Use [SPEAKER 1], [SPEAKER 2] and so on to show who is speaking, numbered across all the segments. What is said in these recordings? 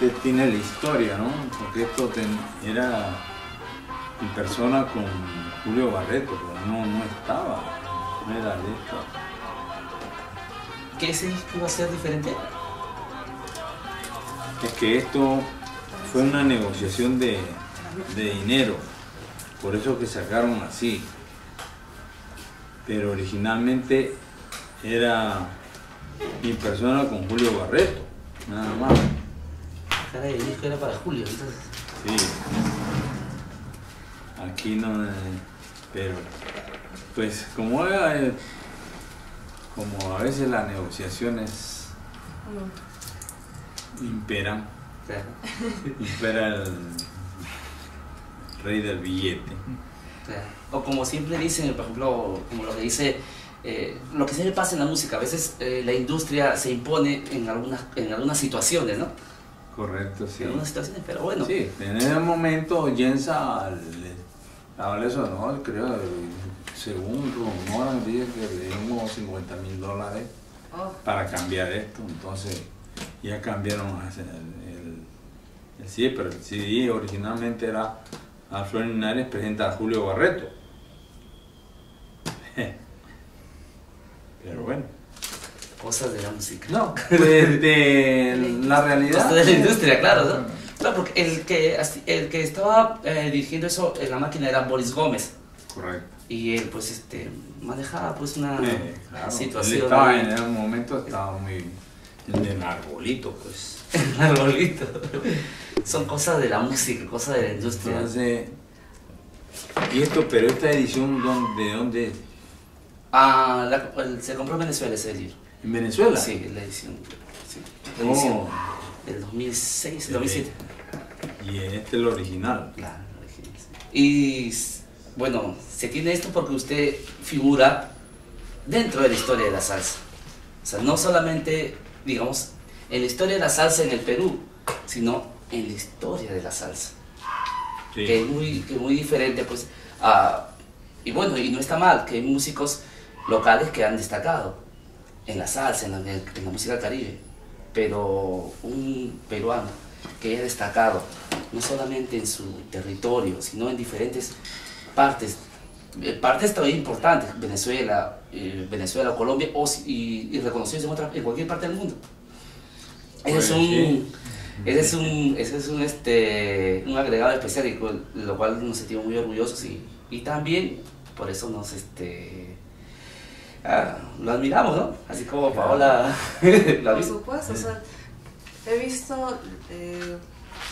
[SPEAKER 1] este tiene la historia, ¿no? Porque esto era en persona con Julio Barreto, pero no estaba, no era de esto.
[SPEAKER 2] ¿Qué se iba a ser diferente?
[SPEAKER 1] Es que esto fue una negociación de dinero, por eso que sacaron así. Pero originalmente era mi persona con Julio Barreto, nada más.
[SPEAKER 2] Caray, el disco era para Julio, entonces.
[SPEAKER 1] Sí. Aquí no, pero pues como a veces las negociaciones imperan,
[SPEAKER 2] Claro.
[SPEAKER 1] impera el rey del billete.
[SPEAKER 2] Claro. O como siempre dicen, por ejemplo, como lo que dice, lo que siempre pasa en la música, a veces la industria se impone en algunas situaciones, ¿no?
[SPEAKER 1] Correcto, sí.
[SPEAKER 2] En algunas situaciones, pero bueno.
[SPEAKER 1] Sí, en ese momento Jensa habla eso, ¿no? Creo, según rumoran, dice que le dimos $50,000 para cambiar esto, entonces ya cambiaron el CD, pero el CD originalmente era Alfredo Linares presenta a Julio Barreto. Pero bueno.
[SPEAKER 2] Cosas de la música.
[SPEAKER 1] No, de la realidad.
[SPEAKER 2] Cosas de la industria, claro, ¿no? Claro, porque el que estaba dirigiendo eso en la máquina era Boris Gómez.
[SPEAKER 1] Correcto.
[SPEAKER 2] Y él, pues, manejaba pues una
[SPEAKER 1] claro.
[SPEAKER 2] situación.
[SPEAKER 1] Él estaba en ese momento, estaba muy en el arbolito, pues.
[SPEAKER 2] El arbolito. Son cosas de la música, cosas de la industria.
[SPEAKER 1] Entonces, pero esta edición, ¿de dónde es?
[SPEAKER 2] Se compró en Venezuela ese libro.
[SPEAKER 1] ¿En Venezuela?
[SPEAKER 2] Sí, la edición. Sí, la edición del 2006, 2007.
[SPEAKER 1] Y este es el original.
[SPEAKER 2] Claro, el original. Sí. Y bueno, se tiene esto porque usted figura dentro de la historia de la salsa. O sea, no solamente, digamos, en la historia de la salsa en el Perú, sino en la historia de la salsa.
[SPEAKER 1] Sí.
[SPEAKER 2] Que es muy diferente, pues, y bueno, y no está mal, que hay músicos locales que han destacado en la salsa, en la música del Caribe, pero un peruano que haya destacado no solamente en su territorio, sino en diferentes partes todavía importantes, Venezuela, Colombia, y reconocidos en cualquier parte del mundo. Ese es un agregado especial, y lo cual nos sentimos muy orgullosos, y también por eso lo admiramos, ¿no? Así como Paola lo ha
[SPEAKER 3] Por
[SPEAKER 2] visto.
[SPEAKER 3] supuesto, o sea, he visto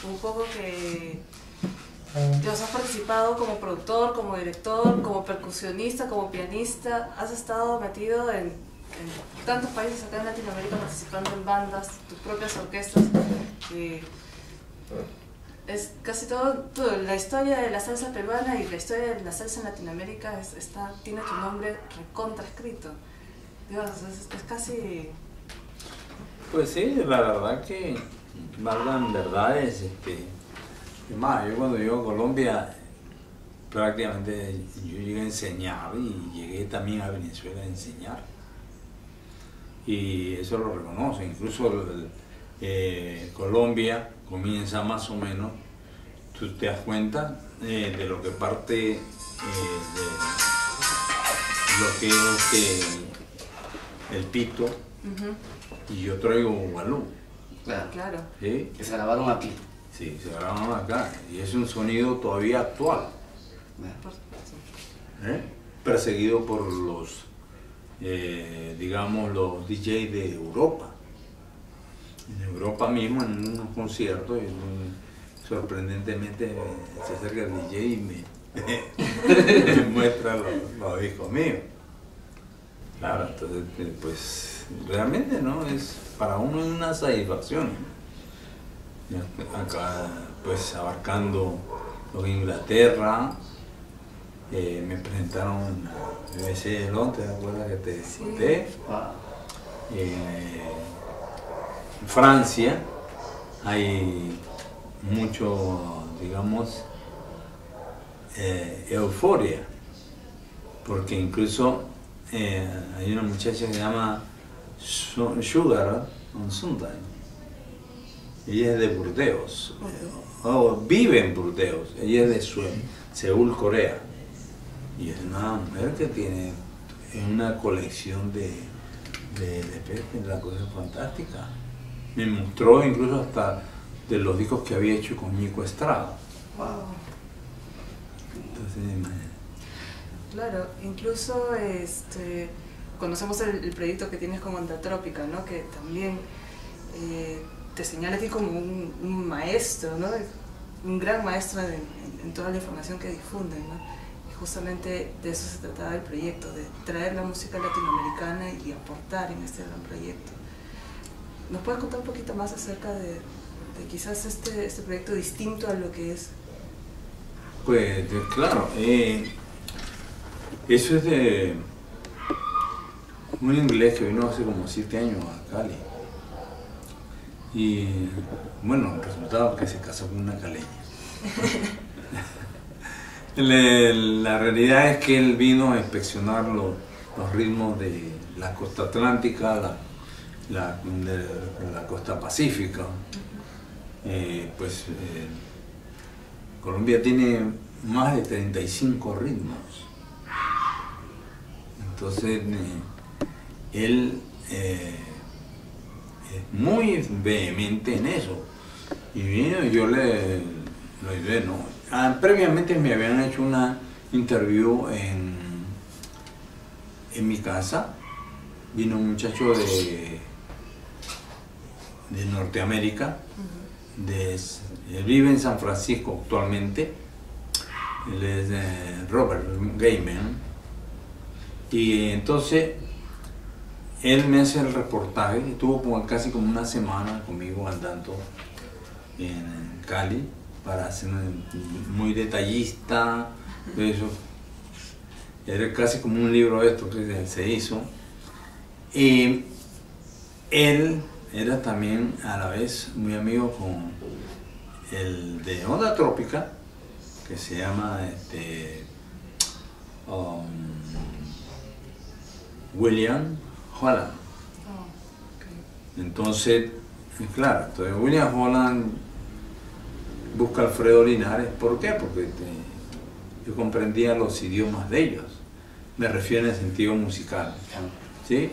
[SPEAKER 3] un poco que has participado como productor, como director, como percusionista, como pianista, has estado metido en tantos países acá en Latinoamérica, participando en bandas, tus propias orquestas. Es casi todo, la historia de la salsa peruana y la historia de la salsa en Latinoamérica tiene tu nombre recontra escrito. Dios, es casi...
[SPEAKER 1] Pues sí, la verdad que valgan verdades. Es más, yo cuando llego a Colombia, prácticamente yo llegué a enseñar y llegué también a Venezuela a enseñar. Y eso lo reconoce, incluso Colombia comienza más o menos, tú te das cuenta de lo que parte de lo que es el pito, y yo traigo un gualú.
[SPEAKER 2] Claro.
[SPEAKER 1] ¿Sí?
[SPEAKER 2] Que se grabaron aquí.
[SPEAKER 1] Sí, se grabaron acá, y es un sonido todavía actual, perseguido por los, digamos, los DJs de Europa. En Europa mismo, en unos conciertos, sorprendentemente se acerca el DJ y me muestra los discos míos. Claro, entonces, pues, realmente, ¿no? Para uno es una satisfacción. Acá, pues, abarcando lo de Inglaterra, me presentaron en la BBC de Londres, ¿te acuerdas que te conté? En Francia hay mucho, digamos, euforia, porque incluso hay una muchacha que se llama Sugar on Sunday. Ella es de Burdeos, vive en Burdeos, ella es de Seúl, Corea. Y es una mujer que tiene una colección de la cosa fantástica. Me mostró incluso hasta de los discos que había hecho con Nico Estrada.
[SPEAKER 3] Wow.
[SPEAKER 1] Entonces,
[SPEAKER 3] claro, incluso conocemos el proyecto que tienes con Onda Trópica, ¿no? Que también te señala a ti como un maestro, ¿no? Un gran maestro en toda la información que difunden, ¿no? Y justamente de eso se trataba el proyecto, de traer la música latinoamericana y aportar en este gran proyecto. ¿Nos puedes contar un poquito más acerca de quizás este proyecto distinto a lo que es?
[SPEAKER 1] Pues claro, eso es de un inglés que vino hace como 7 años a Cali. Y bueno, el resultado es que se casó con una caleña. La realidad es que él vino a inspeccionar los ritmos de la costa atlántica, la costa pacífica. Colombia tiene más de 35 ritmos. Entonces, él es muy vehemente en eso. Y vino, yo lo ayudé, ¿no? Previamente me habían hecho una interview en mi casa. Vino un muchacho de Norteamérica, él vive en San Francisco actualmente. Él es Robert Gaiman. Y entonces él me hace el reportaje, estuvo casi como una semana conmigo andando en Cali para hacer muy detallista, eso. Era casi como un libro esto que se hizo. Y él era también a la vez muy amigo con el de Onda Trópica, que se llama William Holland. Entonces, claro, entonces William Holland busca a Alfredo Linares. ¿Por qué? Porque yo comprendía los idiomas de ellos. Me refiero en el sentido musical, ¿sí?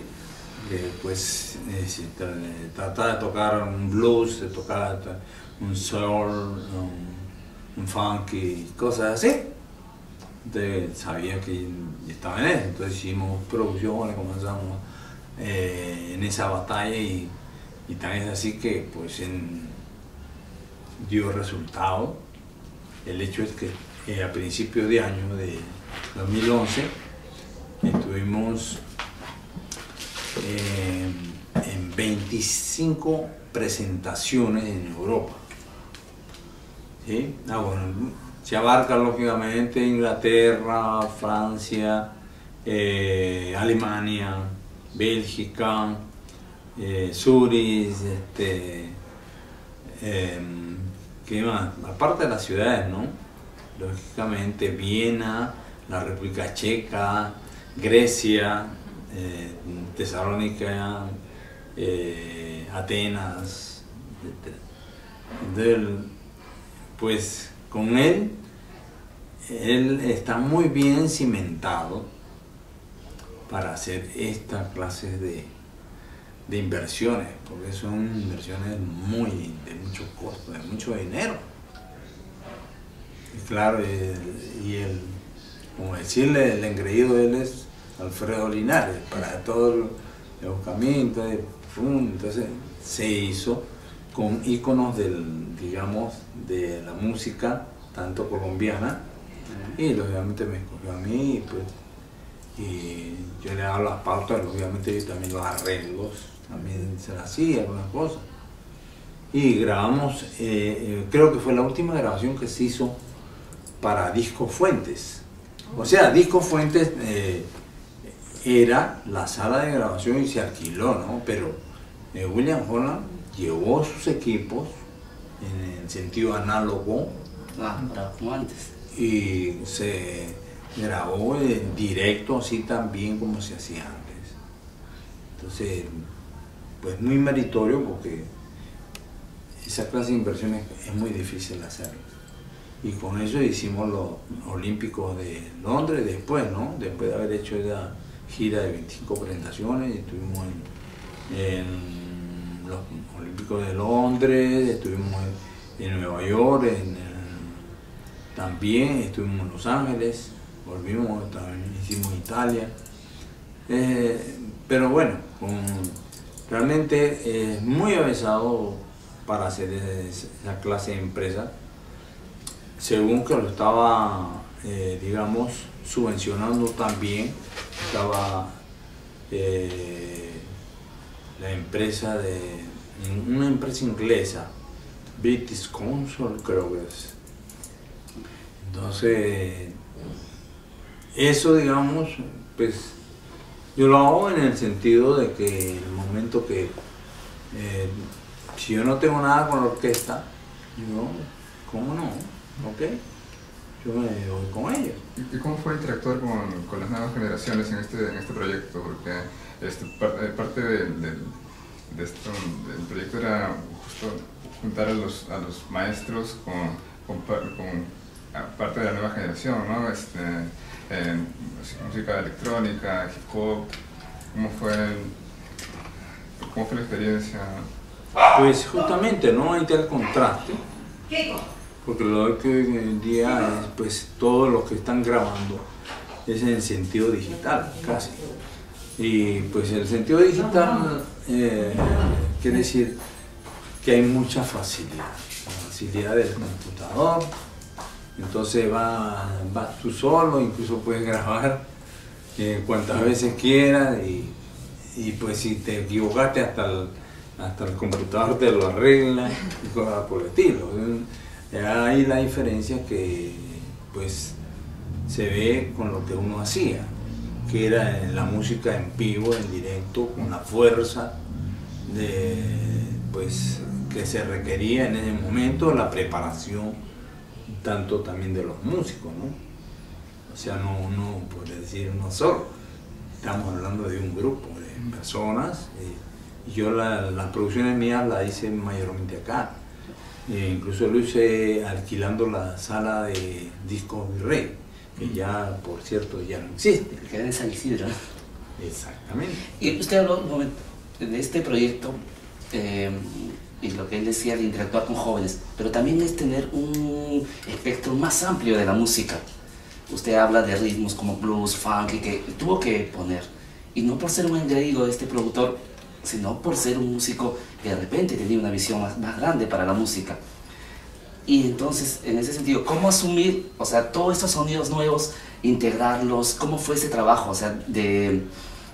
[SPEAKER 1] Que pues si trataba de tocar un blues, de tocar un soul, un funk y cosas así. Entonces sabía que estaba en eso. Entonces hicimos producciones, comenzamos en esa batalla y también es así que pues dio resultado. El hecho es que a principios de año de 2011 estuvimos en 25 presentaciones en Europa. ¿Sí? Bueno, se abarca lógicamente Inglaterra, Francia, Alemania, Bélgica, Zurich, ¿qué más? Aparte de las ciudades, ¿no? Lógicamente Viena, la República Checa, Grecia, Tesalónica, Atenas, etc. Entonces, pues con él está muy bien cimentado para hacer esta clase de inversiones, porque son inversiones de mucho costo, de mucho dinero. Y claro, como decirle, el engreído de él es Alfredo Linares, para todos los caminos. Entonces se hizo con íconos digamos, de la música, tanto colombiana, y lógicamente me escogió a mí, y yo le daba las pautas, lógicamente yo también los arreglos, también se las hacía, algunas cosas. Y grabamos, creo que fue la última grabación que se hizo para Disco Fuentes. O sea, Disco Fuentes era la sala de grabación y se alquiló, ¿no? Pero William Holland llevó sus equipos en el sentido análogo.
[SPEAKER 2] Como antes.
[SPEAKER 1] Y se grabó en directo, así también como se hacía antes. Entonces, pues muy meritorio porque esa clase de inversiones es muy difícil hacerlo. Y con eso hicimos los Olímpicos de Londres después, ¿no? Después de haber hecho esa gira de 25 presentaciones, estuvimos en los Olímpicos de Londres, estuvimos en Nueva York, también estuvimos en Los Ángeles, volvimos, también hicimos Italia. Pero bueno, realmente es muy avanzado para hacer esa clase de empresa, según que lo estaba, digamos, subvencionando también, estaba la empresa una empresa inglesa, British Council creo que es. Entonces, eso, digamos, pues yo lo hago en el sentido de que el momento que si yo no tengo nada con la orquesta, yo, ¿cómo no? ¿Ok? Yo me voy con ellos.
[SPEAKER 4] ¿Y cómo fue interactuar con las nuevas generaciones en este proyecto? Porque parte de esto, del proyecto era justo juntar a los maestros con parte de la nueva generación, ¿no? Música electrónica, hip hop. ¿Cómo fue la experiencia?
[SPEAKER 1] Pues justamente, ¿no? Hay el contraste, porque lo que hoy en día es, pues, todos los que están grabando es en sentido digital, casi. Y pues el sentido digital quiere decir que hay mucha facilidad, la facilidad del computador. Entonces vas tú solo, incluso puedes grabar cuantas veces quieras y pues si te equivocaste hasta el computador te lo arregla y cosas por el estilo. Ahí la diferencia que pues se ve con lo que uno hacía, que era la música en vivo, en directo, con la fuerza pues, que se requería en ese momento, la preparación tanto también de los músicos, ¿no? O sea, no puede decir uno solo, estamos hablando de un grupo de personas. Y yo las producciones mías las hice mayormente acá, incluso lo hice alquilando la sala de Discos Virrey, que ya, por cierto, ya no existe.
[SPEAKER 2] Que era en San Isidro.
[SPEAKER 1] Exactamente.
[SPEAKER 2] Y usted habló un momento de este proyecto y lo que él decía de interactuar con jóvenes, pero también es tener un espectro más amplio de la música. Usted habla de ritmos como blues, funk, que tuvo que poner, y no por ser un engreído de este productor, sino por ser un músico que de repente tenía una visión más grande para la música. Y entonces, en ese sentido, ¿cómo asumir, o sea, todos estos sonidos nuevos, integrarlos? ¿Cómo fue ese trabajo, o sea, de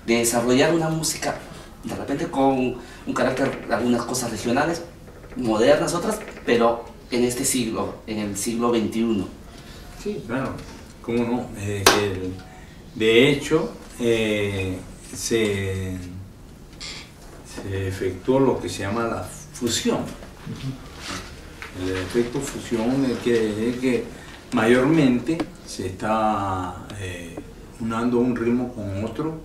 [SPEAKER 2] desarrollar una música, de repente con un carácter, algunas cosas regionales, modernas otras, pero en este siglo, en el siglo XXI?
[SPEAKER 1] Sí, claro, cómo no. De hecho, se efectuó lo que se llama la fusión. El efecto fusión quiere decir que mayormente se está unando un ritmo con otro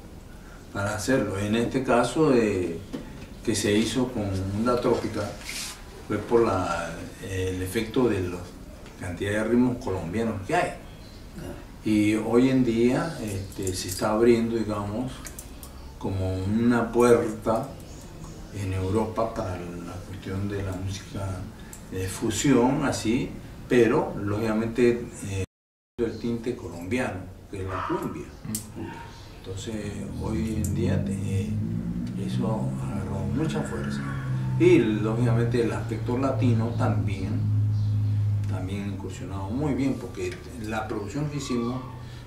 [SPEAKER 1] para hacerlo. En este caso, que se hizo con onda trópica, fue por el efecto de la cantidad de ritmos colombianos que hay. Y hoy en día se está abriendo, digamos, como una puerta en Europa para la cuestión de la música de fusión, así, pero lógicamente el tinte colombiano, que es la cumbia. Entonces hoy en día eso agarró mucha fuerza. Y lógicamente el aspecto latino también incursionado muy bien, porque la producción que hicimos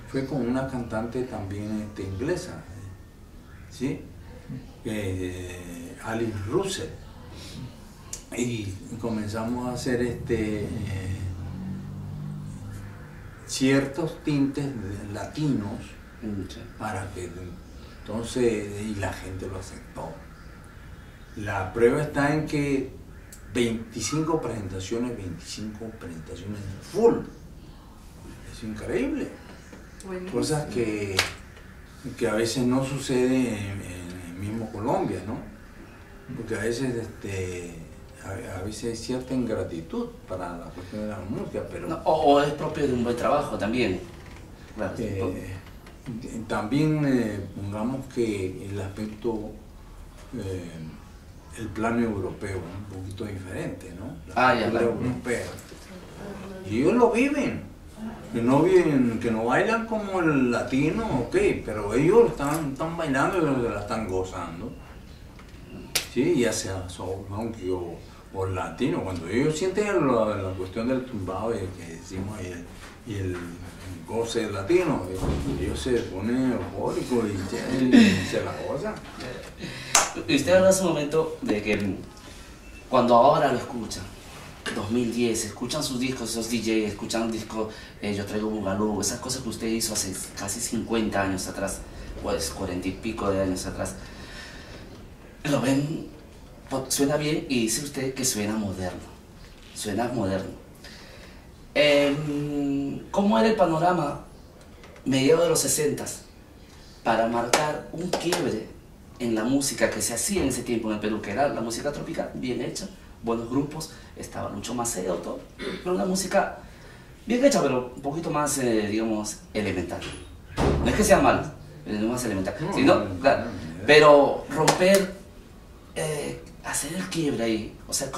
[SPEAKER 1] fue con una cantante también inglesa, ¿sí? Alice Russell, y comenzamos a hacer ciertos tintes latinos para que entonces, y la gente lo aceptó. La prueba está en que 25 presentaciones full. Es increíble. Buenísimo. Cosas que a veces no sucede en mismo Colombia, ¿no? Porque a veces a veces hay cierta ingratitud para la cuestión de la música, pero...
[SPEAKER 2] No, o es propio de un buen trabajo también. Claro,
[SPEAKER 1] también pongamos que el aspecto, el plano europeo, un poquito diferente, ¿no? La cultura europea. Y ellos lo viven. Que no bailan como el latino, ok, pero ellos están bailando y la están gozando. Sí, ya sea soul, o latino, cuando ellos sienten la cuestión del tumbado que decimos y el goce latino, ellos se ponen eufóricos y se la gozan.
[SPEAKER 2] Usted habló hace un momento de que cuando ahora lo escuchan, 2010, escuchan sus discos, esos DJs, escuchan un disco, Yo Traigo Bugalú, esas cosas que usted hizo hace casi 50 años atrás, pues 40 y pico de años atrás, lo ven, suena bien y dice usted que suena moderno, ¿Cómo era el panorama mediados de los 60s para marcar un quiebre en la música que se hacía en ese tiempo en el Perú, que era la música tropical, bien hecha, buenos grupos, estaba mucho más serio todo, pero una música bien hecha, pero un poquito más, digamos, elemental. No es que sea mal, es más elemental, sino, claro, pero romper, hacer el quiebre ahí, o sea,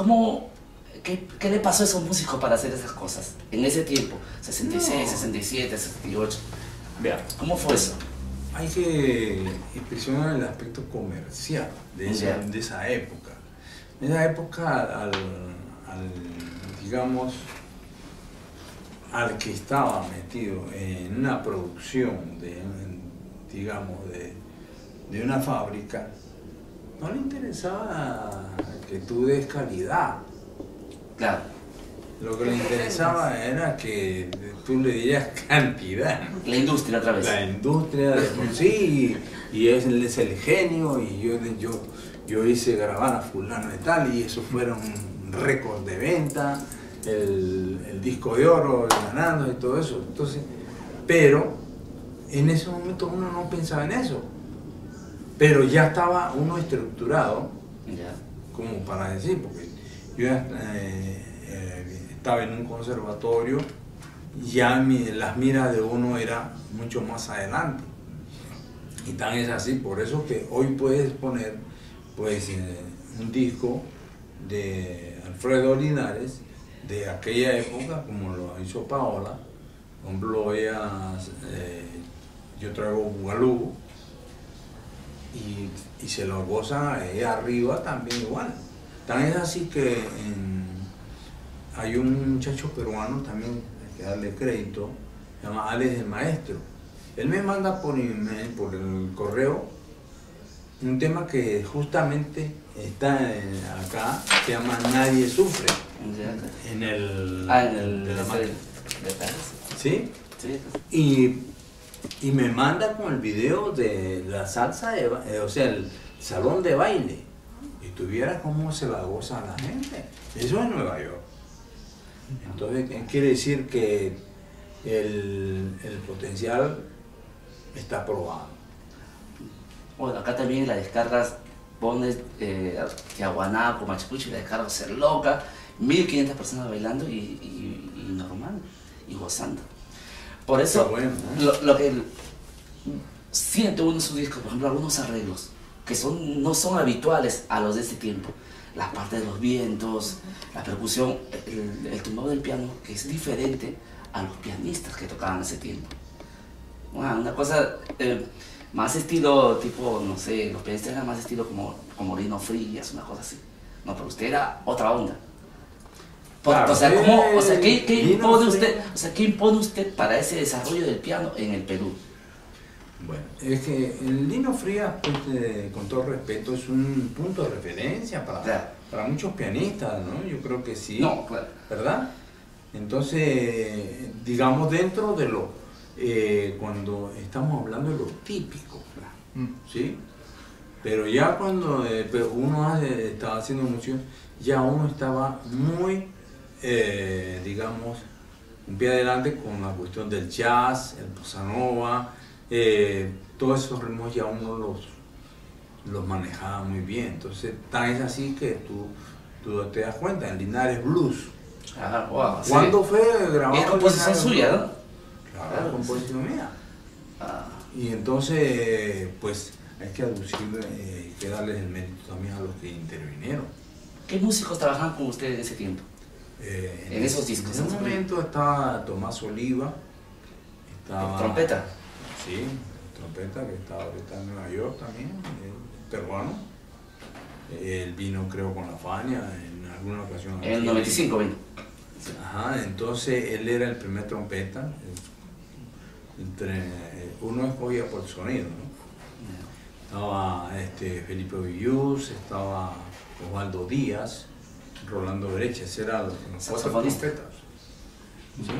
[SPEAKER 2] ¿qué le pasó a esos músicos para hacer esas cosas en ese tiempo? 66, 67, 68. Vea, ¿cómo fue eso?
[SPEAKER 1] Hay que expresionar el aspecto comercial de esa época. En esa época, digamos, al que estaba metido en una producción de una fábrica, no le interesaba que tú des calidad.
[SPEAKER 2] Claro.
[SPEAKER 1] Lo que le interesaba era que tú le dieras cantidad.
[SPEAKER 2] La industria otra vez.
[SPEAKER 1] La industria, sí, y él es el genio, y yo hice grabar a fulano de tal, y eso fueron un récord de venta, el disco de oro ganando y todo eso. Entonces, pero en ese momento uno no pensaba en eso. Pero ya estaba uno estructurado, como para decir, porque yo estaba en un conservatorio, ya las miras de uno era mucho más adelante. Y tan es así, por eso que hoy puedes poner pues un disco de Alfredo Linares de aquella época, como lo hizo Paola, por ejemplo, Yo Traigo Bugalú, y se lo goza ella arriba también igual. Tan es así que hay un muchacho peruano también, hay que darle crédito, se llama Alex el Maestro. Él me manda por el correo un tema que justamente está acá, se llama Nadie Sufre. En el de la máquina. ¿Sí? Sí. Y me manda con el video de la salsa, o sea, el salón de baile. Y tuviera cómo se la goza la gente. Eso es Nueva York. Entonces, quiere decir que el potencial está probado.
[SPEAKER 2] Bueno, acá también la descargas, pones Tiahuanaco, Machu Picchu, y la descargas Ser Loca, 1500 personas bailando y normal, y gozando. Por eso,
[SPEAKER 1] bueno, ¿eh?
[SPEAKER 2] lo que siente uno en sus discos, por ejemplo, algunos arreglos que no son habituales a los de ese tiempo. La parte de los vientos, la percusión, el tumbado del piano, que es diferente a los pianistas que tocaban en ese tiempo. Bueno, una cosa más estilo, tipo, no sé, los pianistas eran más estilo como Lino Frías, una cosa así. No, pero usted era otra onda.
[SPEAKER 1] Claro,
[SPEAKER 2] ¿qué impone usted para ese desarrollo del piano en el Perú?
[SPEAKER 1] Bueno, es que el Lino Frías, pues, con todo respeto, es un punto de referencia para muchos pianistas, ¿no? Yo creo que sí,
[SPEAKER 2] no, claro.
[SPEAKER 1] ¿Verdad? Entonces, digamos, dentro de cuando estamos hablando de lo típico, ¿sí? Pero ya cuando uno estaba haciendo música, ya uno estaba muy, digamos, un pie adelante con la cuestión del jazz, el bossa nova, todos esos ritmos ya uno los manejaba muy bien. Entonces, tan es así que tú tú te das cuenta, en Linares Blues.
[SPEAKER 2] Ah, wow.
[SPEAKER 1] ¿Cuándo fue grabado?
[SPEAKER 2] Es composición suya, ¿no?
[SPEAKER 1] Claro, composición mía. Y entonces, pues, hay que hay que darles el mérito también a los que intervinieron.
[SPEAKER 2] ¿Qué músicos trabajaban con usted en ese tiempo? En esos discos.
[SPEAKER 1] En ese momento estaba Tomás Oliva, estaba...
[SPEAKER 2] ¿Trompeta?
[SPEAKER 1] Sí, trompeta, que está ahorita en Nueva York también, peruano. Él vino, creo, con la Fania en alguna ocasión.
[SPEAKER 2] En el 95 vino.
[SPEAKER 1] Ajá, entonces él era el primer trompeta. Uno escogía por sonido, ¿no? Estaba Felipe Villús, estaba Osvaldo Díaz, Rolando Brecha, ese era los cuatro trompetas. ¿Sí?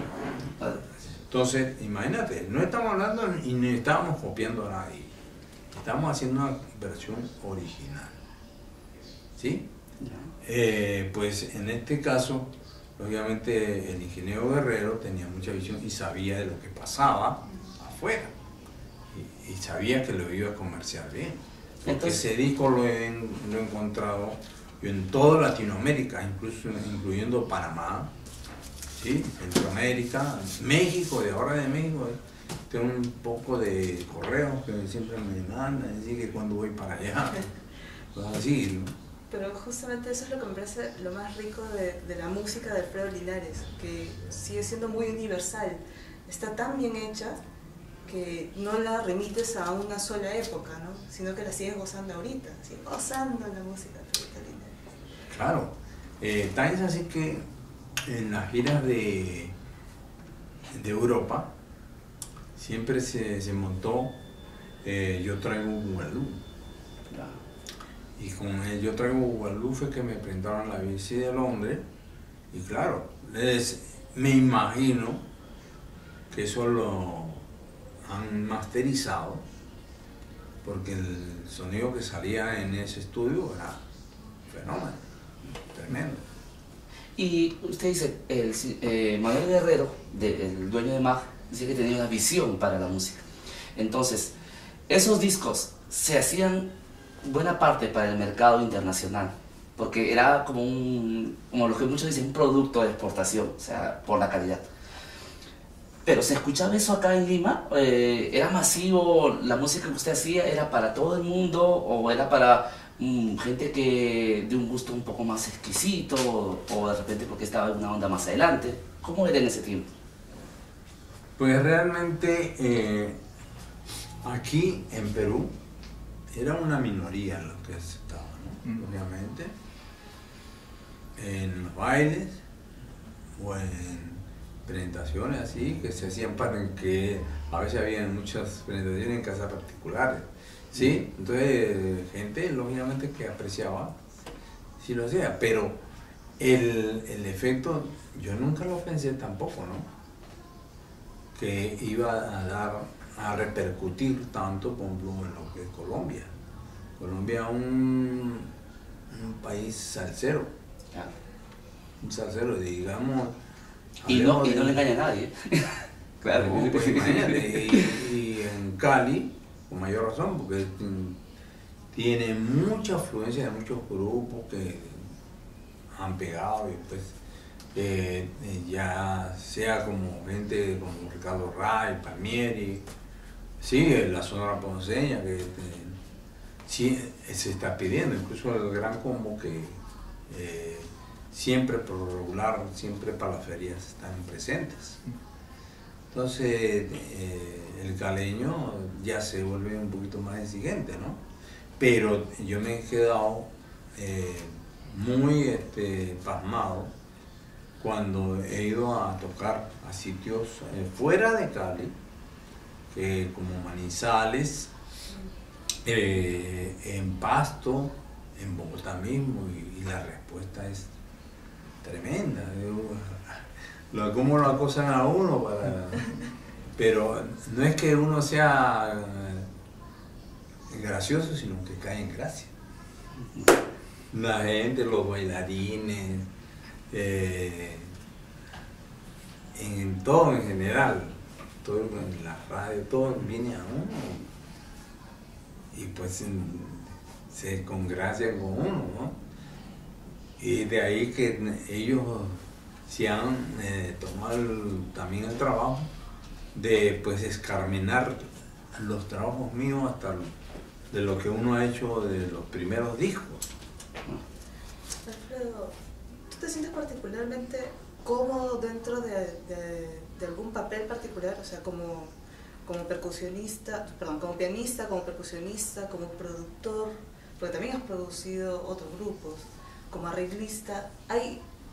[SPEAKER 1] Entonces, imagínate, no estamos hablando y ni estábamos copiando a nadie, estamos haciendo una versión original. ¿Sí? Pues en este caso, obviamente el ingeniero Guerrero tenía mucha visión y sabía de lo que pasaba afuera y sabía que lo iba a comerciar bien. Porque
[SPEAKER 2] entonces,
[SPEAKER 1] ese disco lo he encontrado yo en toda Latinoamérica, incluso incluyendo Panamá, ¿sí? Centroamérica, México, de ahora de México. Tengo un poco de correos que siempre me mandan, decir que cuando voy para allá, pues así, ¿no?
[SPEAKER 3] Pero justamente eso es lo que me parece lo más rico de la música de Alfredo Linares, que sigue siendo muy universal. Está tan bien hecha que no la remites a una sola época, ¿no? Sino que la sigues gozando ahorita, sigues gozando la música de Alfredo Linares.
[SPEAKER 1] Claro, tan es así que en las giras de Europa siempre se montó Yo Traigo Bugalú. Y con el Yo Traigo Bugalú fue que me presentaron la BBC de Londres. Y claro, me imagino que eso lo han masterizado, porque el sonido que salía en ese estudio era fenómeno, tremendo.
[SPEAKER 2] Y usted dice, Manuel Guerrero, el dueño de MAG, dice que tenía una visión para la música. Entonces, esos discos se hacían buena parte para el mercado internacional, porque era como lo que muchos dicen, un producto de exportación, o sea, por la calidad. Pero ¿se escuchaba eso acá en Lima? ¿Era masivo? ¿La música que usted hacía era para todo el mundo o era para gente que de un gusto un poco más exquisito o de repente porque estaba en una onda más adelante? ¿Cómo era en ese tiempo?
[SPEAKER 1] Pues realmente aquí en Perú era una minoría lo que se estaba, ¿no? Obviamente, en los bailes o en presentaciones así que se hacían para que a veces había muchas presentaciones en casas particulares, ¿sí? Entonces gente lógicamente que apreciaba si lo hacía, pero el efecto yo nunca lo pensé tampoco, ¿no? Que iba a repercutir tanto, por ejemplo, en lo que es Colombia. Colombia es un país salsero, un salsero, digamos.
[SPEAKER 2] Y no le engaña a nadie.
[SPEAKER 1] Claro, no, pues, imagínate, y en Cali, con mayor razón, porque tiene mucha afluencia de muchos grupos que han pegado y pues ya sea como gente como Ricardo Ray, Palmieri, sí, la Sonora Ponceña que sí se está pidiendo, incluso el Gran Combo que siempre por regular, siempre para las ferias están presentes. Entonces el caleño ya se vuelve un poquito más exigente, ¿no? Pero yo me he quedado muy pasmado cuando he ido a tocar a sitios fuera de Cali, como Manizales, en Pasto, en Bogotá mismo, y la respuesta es tremenda. ¿Cómo lo acosan a uno? Pero no es que uno sea gracioso, sino que cae en gracia. La gente, los bailarines, en todo en general, todo en la radio, todo viene a uno y pues se congracian con uno, ¿no? Y de ahí que ellos se han tomado también el trabajo de pues escarminar los trabajos míos hasta de lo que uno ha hecho de los primeros discos.
[SPEAKER 3] Alfredo, ¿tú te sientes particularmente cómodo dentro de algún papel particular? O sea, como percusionista, perdón, como pianista, como percusionista, como productor, porque también has producido otros grupos, como arreglista.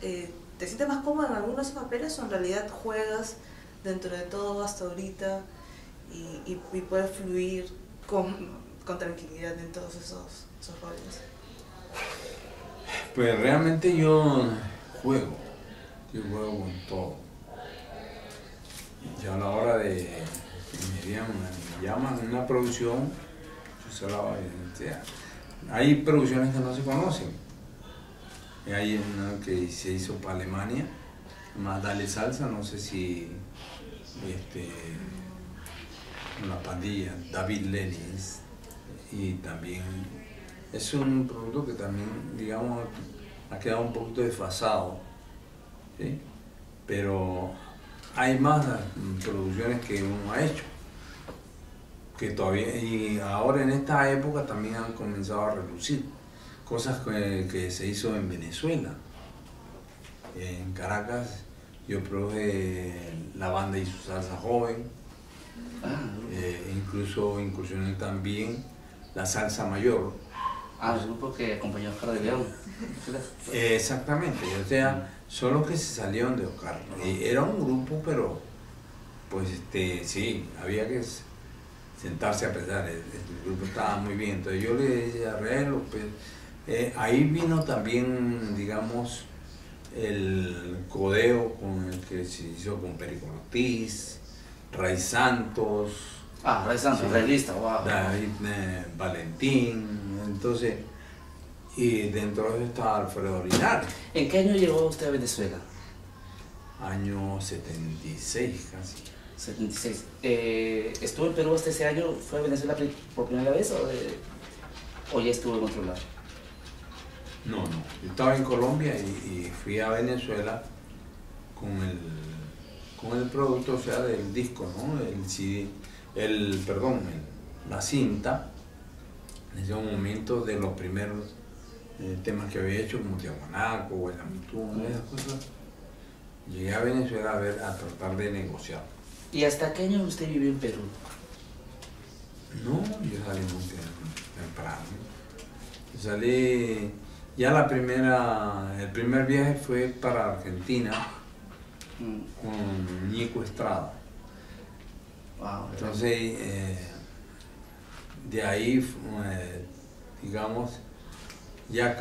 [SPEAKER 3] ¿Te sientes más cómodo en alguno de esos papeles o en realidad juegas dentro de todo hasta ahorita y puedes fluir con tranquilidad en todos esos roles?
[SPEAKER 1] Pues realmente yo juego con todo. Y a la hora de que me llaman una producción, yo se la voy a decir. Hay producciones que no se conocen. Hay una que se hizo para Alemania, más Dale Salsa, no sé si una pandilla, David Lennings, y también es un producto que también, digamos, ha quedado un poquito desfasado, ¿sí? Pero hay más producciones que uno ha hecho, que todavía, y ahora en esta época también han comenzado a relucir cosas que se hizo en Venezuela. En Caracas yo produje La Banda y su Salsa Joven, incluso incursioné también la Salsa Mayor.
[SPEAKER 2] El grupo que acompañó a Oscar de León.
[SPEAKER 1] Exactamente, o sea, son los que se salieron de Oscar. Era un grupo, pero pues sí, había que sentarse a pensar, el grupo estaba muy bien, entonces yo le dije arreglo, pues, ahí vino también, digamos, el codeo con el que se hizo con Perico Ortiz, Ray Santos.
[SPEAKER 2] Ray Santos, sí, realista, wow.
[SPEAKER 1] David Valentín, entonces, y dentro de eso estaba Alfredo Linares.
[SPEAKER 2] ¿En qué año llegó usted a Venezuela?
[SPEAKER 1] Año 76 casi.
[SPEAKER 2] 76. ¿Estuvo en Perú hasta ese año? ¿Fue a Venezuela por primera vez o ya estuvo en otro lado?
[SPEAKER 1] No. Yo estaba en Colombia y fui a Venezuela con el producto, o sea, del disco, ¿no? El CD, la cinta, en ese momento de los primeros temas que había hecho, como Tiahuanaco, Guaylamitú, esas cosas. Llegué a Venezuela a tratar de negociar.
[SPEAKER 2] ¿Y hasta qué año usted vivió en Perú?
[SPEAKER 1] No, yo salí muy temprano. Yo salí, ya el primer viaje fue para Argentina con Nico Estrada.
[SPEAKER 2] Wow,
[SPEAKER 1] entonces, de ahí, digamos, ya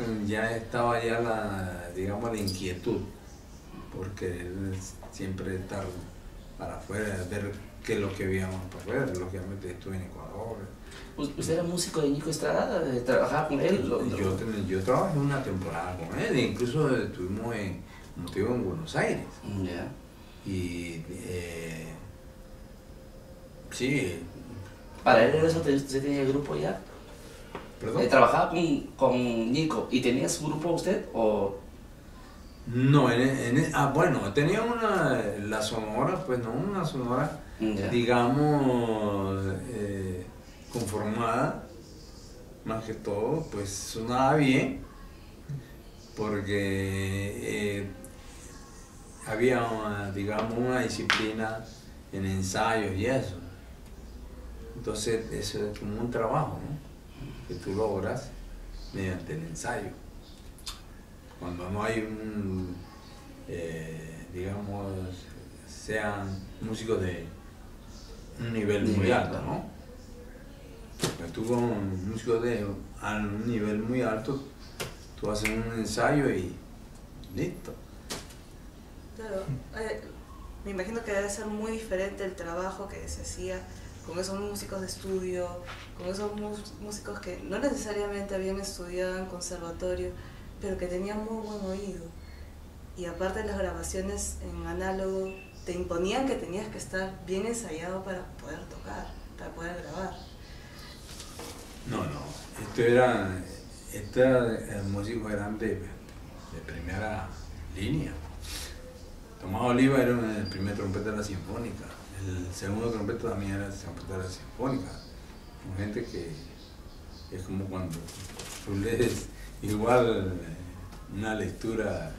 [SPEAKER 1] estaba la inquietud, porque siempre estar para afuera, ver qué es lo que veíamos para afuera. Lógicamente estuve en Ecuador.
[SPEAKER 2] ¿Usted era músico de Nico Estrada? ¿Trabajaba con él?
[SPEAKER 1] Yo trabajé una temporada con él, incluso estuvimos en Buenos Aires.
[SPEAKER 2] Yeah.
[SPEAKER 1] Y sí.
[SPEAKER 2] ¿Para él usted tenía el grupo ya?
[SPEAKER 1] ¿Perdón?
[SPEAKER 2] ¿Trabajaba con Nico y tenía su grupo usted o...?
[SPEAKER 1] No, bueno, tenía la sonora, pues no una sonora, digamos, conformada, más que todo, pues sonaba bien, porque había, digamos, una disciplina en ensayos y eso. Entonces, eso es como un trabajo, ¿no? Que tú logras mediante el ensayo. Cuando no hay digamos, sean músicos de un nivel muy alto, ¿no? Pues tú con músicos a un nivel muy alto, tú haces un ensayo y listo.
[SPEAKER 3] Claro, me imagino que debe ser muy diferente el trabajo que se hacía con esos músicos de estudio, con esos músicos que no necesariamente habían estudiado en conservatorio, pero que tenían muy buen oído. Y aparte las grabaciones en análogo te imponían que tenías que estar bien ensayado para poder tocar, para poder grabar.
[SPEAKER 1] No, estos músicos eran de primera línea. Tomás Oliva era el primer trompeta de la Sinfónica, el segundo trompeta también era el trompeta de la Sinfónica. Con gente que es como cuando tú lees igual una lectura,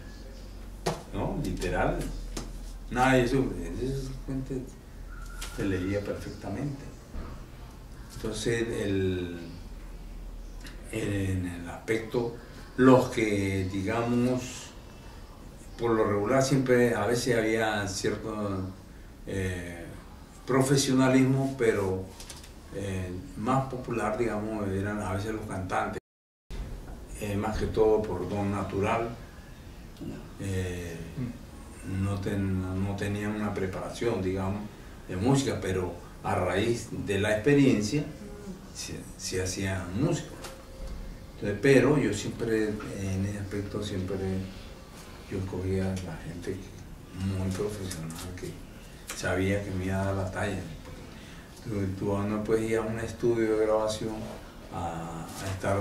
[SPEAKER 1] ¿no?, literal. Nada de eso, gente se leía perfectamente. Entonces, en el aspecto, los que, digamos, por lo regular siempre, a veces había cierto profesionalismo, pero más popular, digamos, eran a veces los cantantes, más que todo por don natural. No tenían una preparación, digamos, de música, pero a raíz de la experiencia se hacían músicos. Entonces, pero yo siempre, en ese aspecto, yo escogía a la gente muy profesional, que sabía que me iba a dar la talla. Tú no puedes ir a un estudio de grabación a estar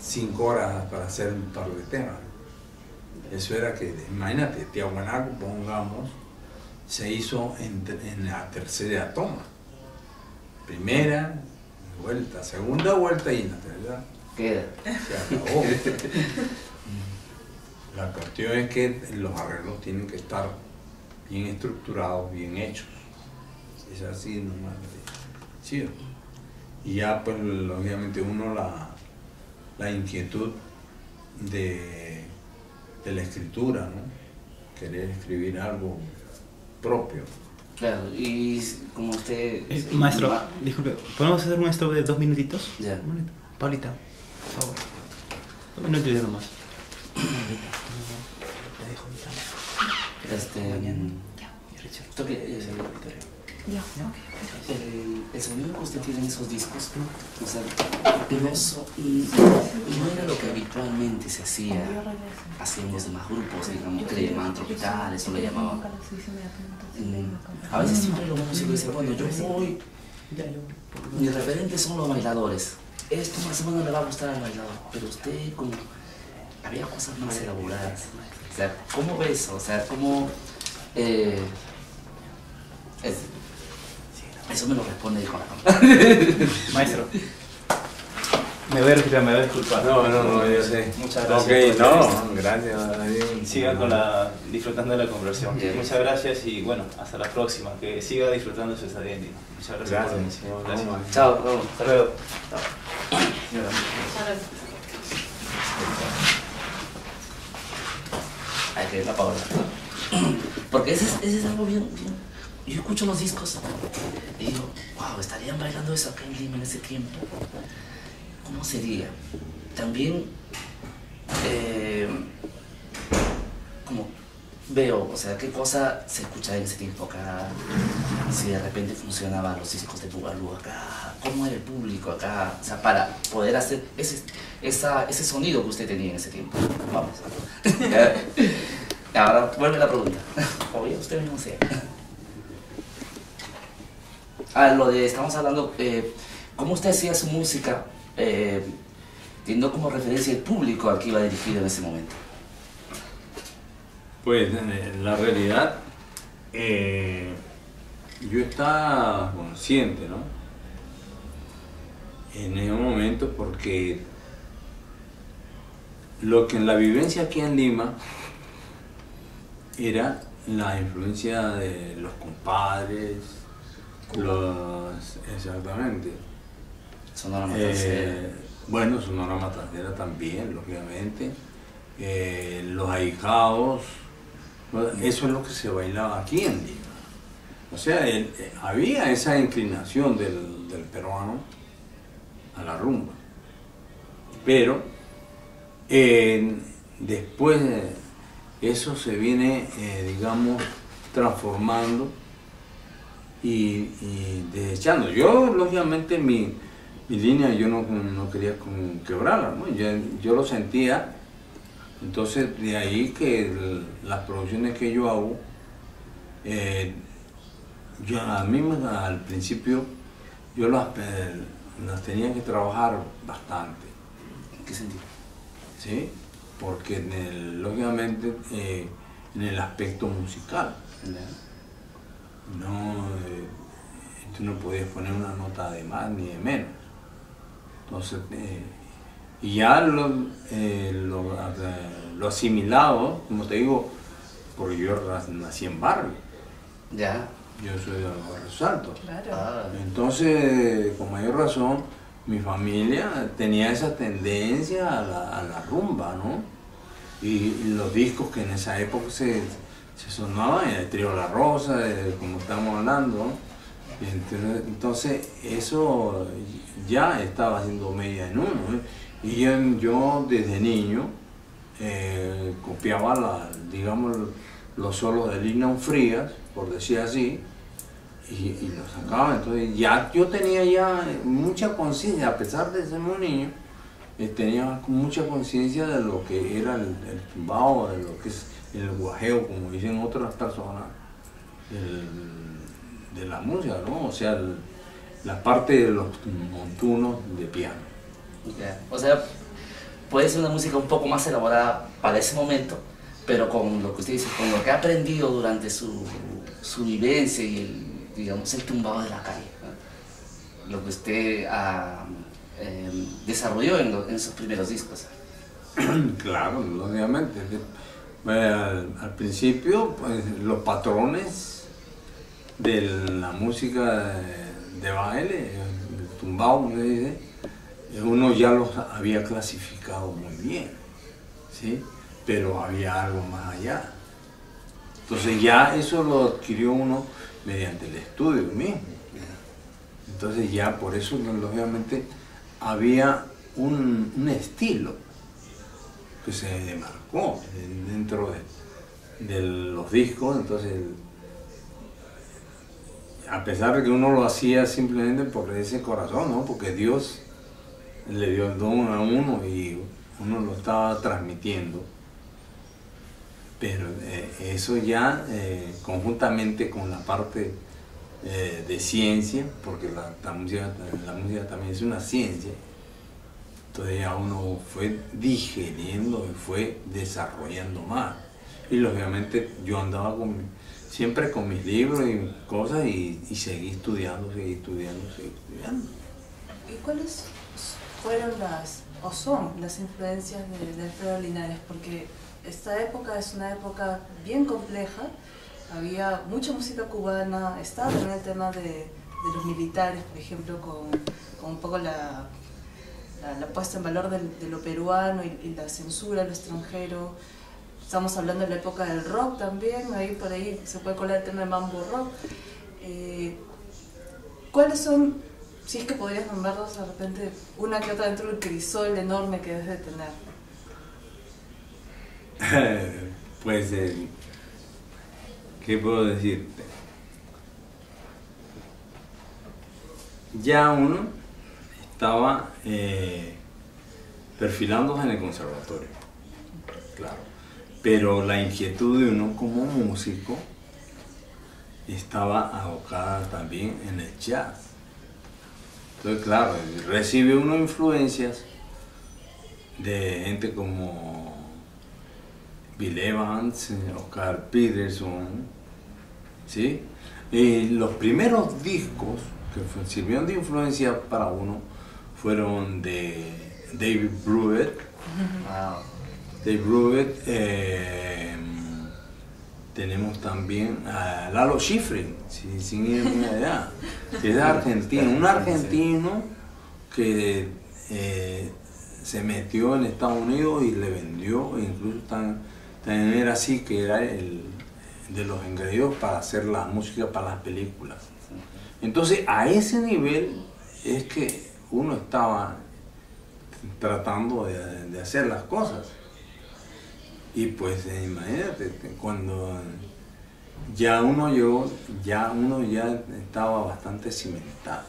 [SPEAKER 1] 5 horas para hacer un par de temas. Eso era que, imagínate, Tiahuanaco, pongamos, se hizo en la tercera toma. Primera vuelta, segunda vuelta y en la tercera
[SPEAKER 2] queda.
[SPEAKER 1] Se acabó. La cuestión es que los arreglos tienen que estar bien estructurados, bien hechos. Es así nomás. Sí. Y ya, pues, lógicamente uno la inquietud de la escritura, ¿no? Querer escribir algo propio.
[SPEAKER 2] Claro, y como usted...
[SPEAKER 5] maestro, disculpe, ¿podemos hacer un stop de 2 minutitos?
[SPEAKER 2] Ya.
[SPEAKER 5] Un momento. Paulita, por favor. 2 minutitos nomás. Te dejo mi cámara.
[SPEAKER 2] ¿Esto qué es? El sonido que usted tiene en esos discos, o sea, no era lo que habitualmente se hacía en los demás grupos, digamos, que le llamaban tropicales o le llamaban. A veces siempre los músicos dicen, bueno, yo voy, mi referente son los bailadores, esto más o menos le va a gustar al bailador, pero usted como, había cosas más elaboradas. O sea, ¿cómo ves? O sea, ¿cómo... Eso me lo responde el corazón.
[SPEAKER 5] Maestro, me voy a retirar, me voy a disculpar.
[SPEAKER 1] No, yo sé.
[SPEAKER 5] Muchas gracias.
[SPEAKER 1] Ok, gracias.
[SPEAKER 5] Siga disfrutando de la conversación.
[SPEAKER 2] Bien.
[SPEAKER 5] Muchas gracias y bueno, hasta la próxima. Que siga disfrutando su estadía en Lima. Muchas gracias.
[SPEAKER 1] Gracias.
[SPEAKER 2] Chao, vamos.
[SPEAKER 5] Hasta luego.
[SPEAKER 2] Hay que ver la Paola. Porque ese es algo bien. Yo escucho los discos y digo, wow, estarían bailando eso acá en Lima en ese tiempo. ¿Cómo sería? También, como veo, o sea, qué cosa se escuchaba en ese tiempo acá, si de repente funcionaban los discos de Bugalú acá, cómo era el público acá, o sea, para poder hacer ese sonido que usted tenía en ese tiempo. Vamos. Ahora vuelve la pregunta. Oye, usted mismo sé. Estamos hablando, cómo usted hacía su música, teniendo como referencia el público al que iba dirigido en ese momento.
[SPEAKER 1] Pues la realidad, yo estaba consciente, ¿no? En ese momento, porque lo que en la vivencia aquí en Lima era la influencia de los compadres, exactamente.
[SPEAKER 2] Sonora Matancera.
[SPEAKER 1] Bueno, Sonora Matancera también, lógicamente. Los ahijados, eso es lo que se bailaba aquí en Lima. O sea, había esa inclinación del peruano a la rumba. Pero después eso se viene, digamos, transformando y desechando. Yo, lógicamente, mi línea yo no quería quebrarla, ¿no? Yo lo sentía. Entonces, de ahí que las producciones que yo hago, a mí al principio yo las tenía que trabajar bastante.
[SPEAKER 2] ¿En qué sentido?
[SPEAKER 1] ¿Sí? porque lógicamente en el aspecto musical, no, tú no podías poner una nota de más ni de menos. Entonces, y ya lo asimilado, como te digo, porque yo nací en barrio.
[SPEAKER 2] Ya.
[SPEAKER 1] Yo soy de Barrio Salto.
[SPEAKER 3] Claro.
[SPEAKER 1] Entonces, con mayor razón, mi familia tenía esa tendencia a la rumba, ¿no? Y los discos que en esa época se sonaban, el Trío La Rosa, como estamos hablando, ¿no? Entonces eso ya estaba haciendo media en uno, ¿eh? Y yo desde niño copiaba digamos, los solos de Lilian Frías, por decir así, y los sacaba. Entonces ya yo tenía ya mucha conciencia, a pesar de ser un niño, tenía mucha conciencia de lo que era el tumbao, de lo que es el guajeo, como dicen otras personas, de la música, ¿no? O sea, la parte de los montunos de piano.
[SPEAKER 2] Yeah. O sea, puede ser una música un poco más elaborada para ese momento, pero con lo que usted dice, con lo que ha aprendido durante su vivencia y digamos, el tumbado de la calle, ¿no? Lo que usted desarrolló en sus primeros discos.
[SPEAKER 1] Claro, obviamente. Al principio, pues, los patrones de la música de baile, el tumbao, como se dice, uno ya los había clasificado muy bien, ¿sí? Pero había algo más allá. Entonces ya eso lo adquirió uno mediante el estudio mismo. Entonces ya por eso, lógicamente, había un estilo que se demarcó dentro de los discos. Entonces, a pesar de que uno lo hacía simplemente por ese corazón, ¿no? Porque Dios le dio el don a uno y uno lo estaba transmitiendo, pero eso ya conjuntamente con la parte de ciencia, porque la música también es una ciencia. Entonces ya uno fue digiriendo y fue desarrollando más. Y lógicamente yo andaba siempre con mis libros y cosas y seguí estudiando.
[SPEAKER 3] ¿Y cuáles fueron o son las influencias de Alfredo Linares? Porque esta época es una época bien compleja, había mucha música cubana, estaba también el tema de los militares, por ejemplo, con un poco la puesta en valor de lo peruano y la censura a lo extranjero. Estamos hablando de la época del rock también, ahí por ahí se puede colar el tema de mambo rock. ¿Cuáles son, si es que podrías nombrarlos de repente, una que otra dentro del crisol enorme que debes de tener?
[SPEAKER 1] Pues, ¿qué puedo decirte? Ya uno estaba perfilándose en el conservatorio, claro, pero la inquietud de uno como músico estaba abocada también en el jazz. Entonces, claro, recibe uno influencias de gente como Bill Evans, Oscar Peterson, ¿sí? Y los primeros discos que sirvieron de influencia para uno fueron de David Brubeck.
[SPEAKER 2] Wow.
[SPEAKER 1] David Brubeck, tenemos también a Lalo Schifrin, sin ir muy allá, que es argentino, un argentino que se metió en Estados Unidos y le vendió, incluso también era así, que era de los engreídos para hacer la música para las películas. Entonces, a ese nivel es que uno estaba tratando de hacer las cosas. Y pues imagínate, cuando ya uno llegó, ya estaba bastante cimentado.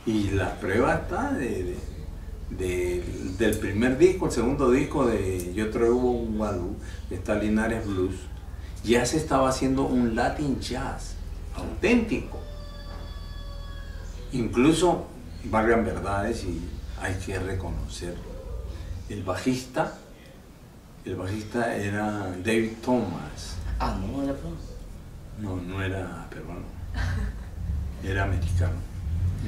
[SPEAKER 1] Y la prueba está del primer disco, el segundo disco de Yo Traigo un Balú, de está Linares Blues, ya se estaba haciendo un Latin jazz auténtico. Incluso, valgan verdades y hay que reconocerlo, el bajista El bajista era David Thomas.
[SPEAKER 2] Ah, no, era peruano.
[SPEAKER 1] No era peruano. Era mexicano.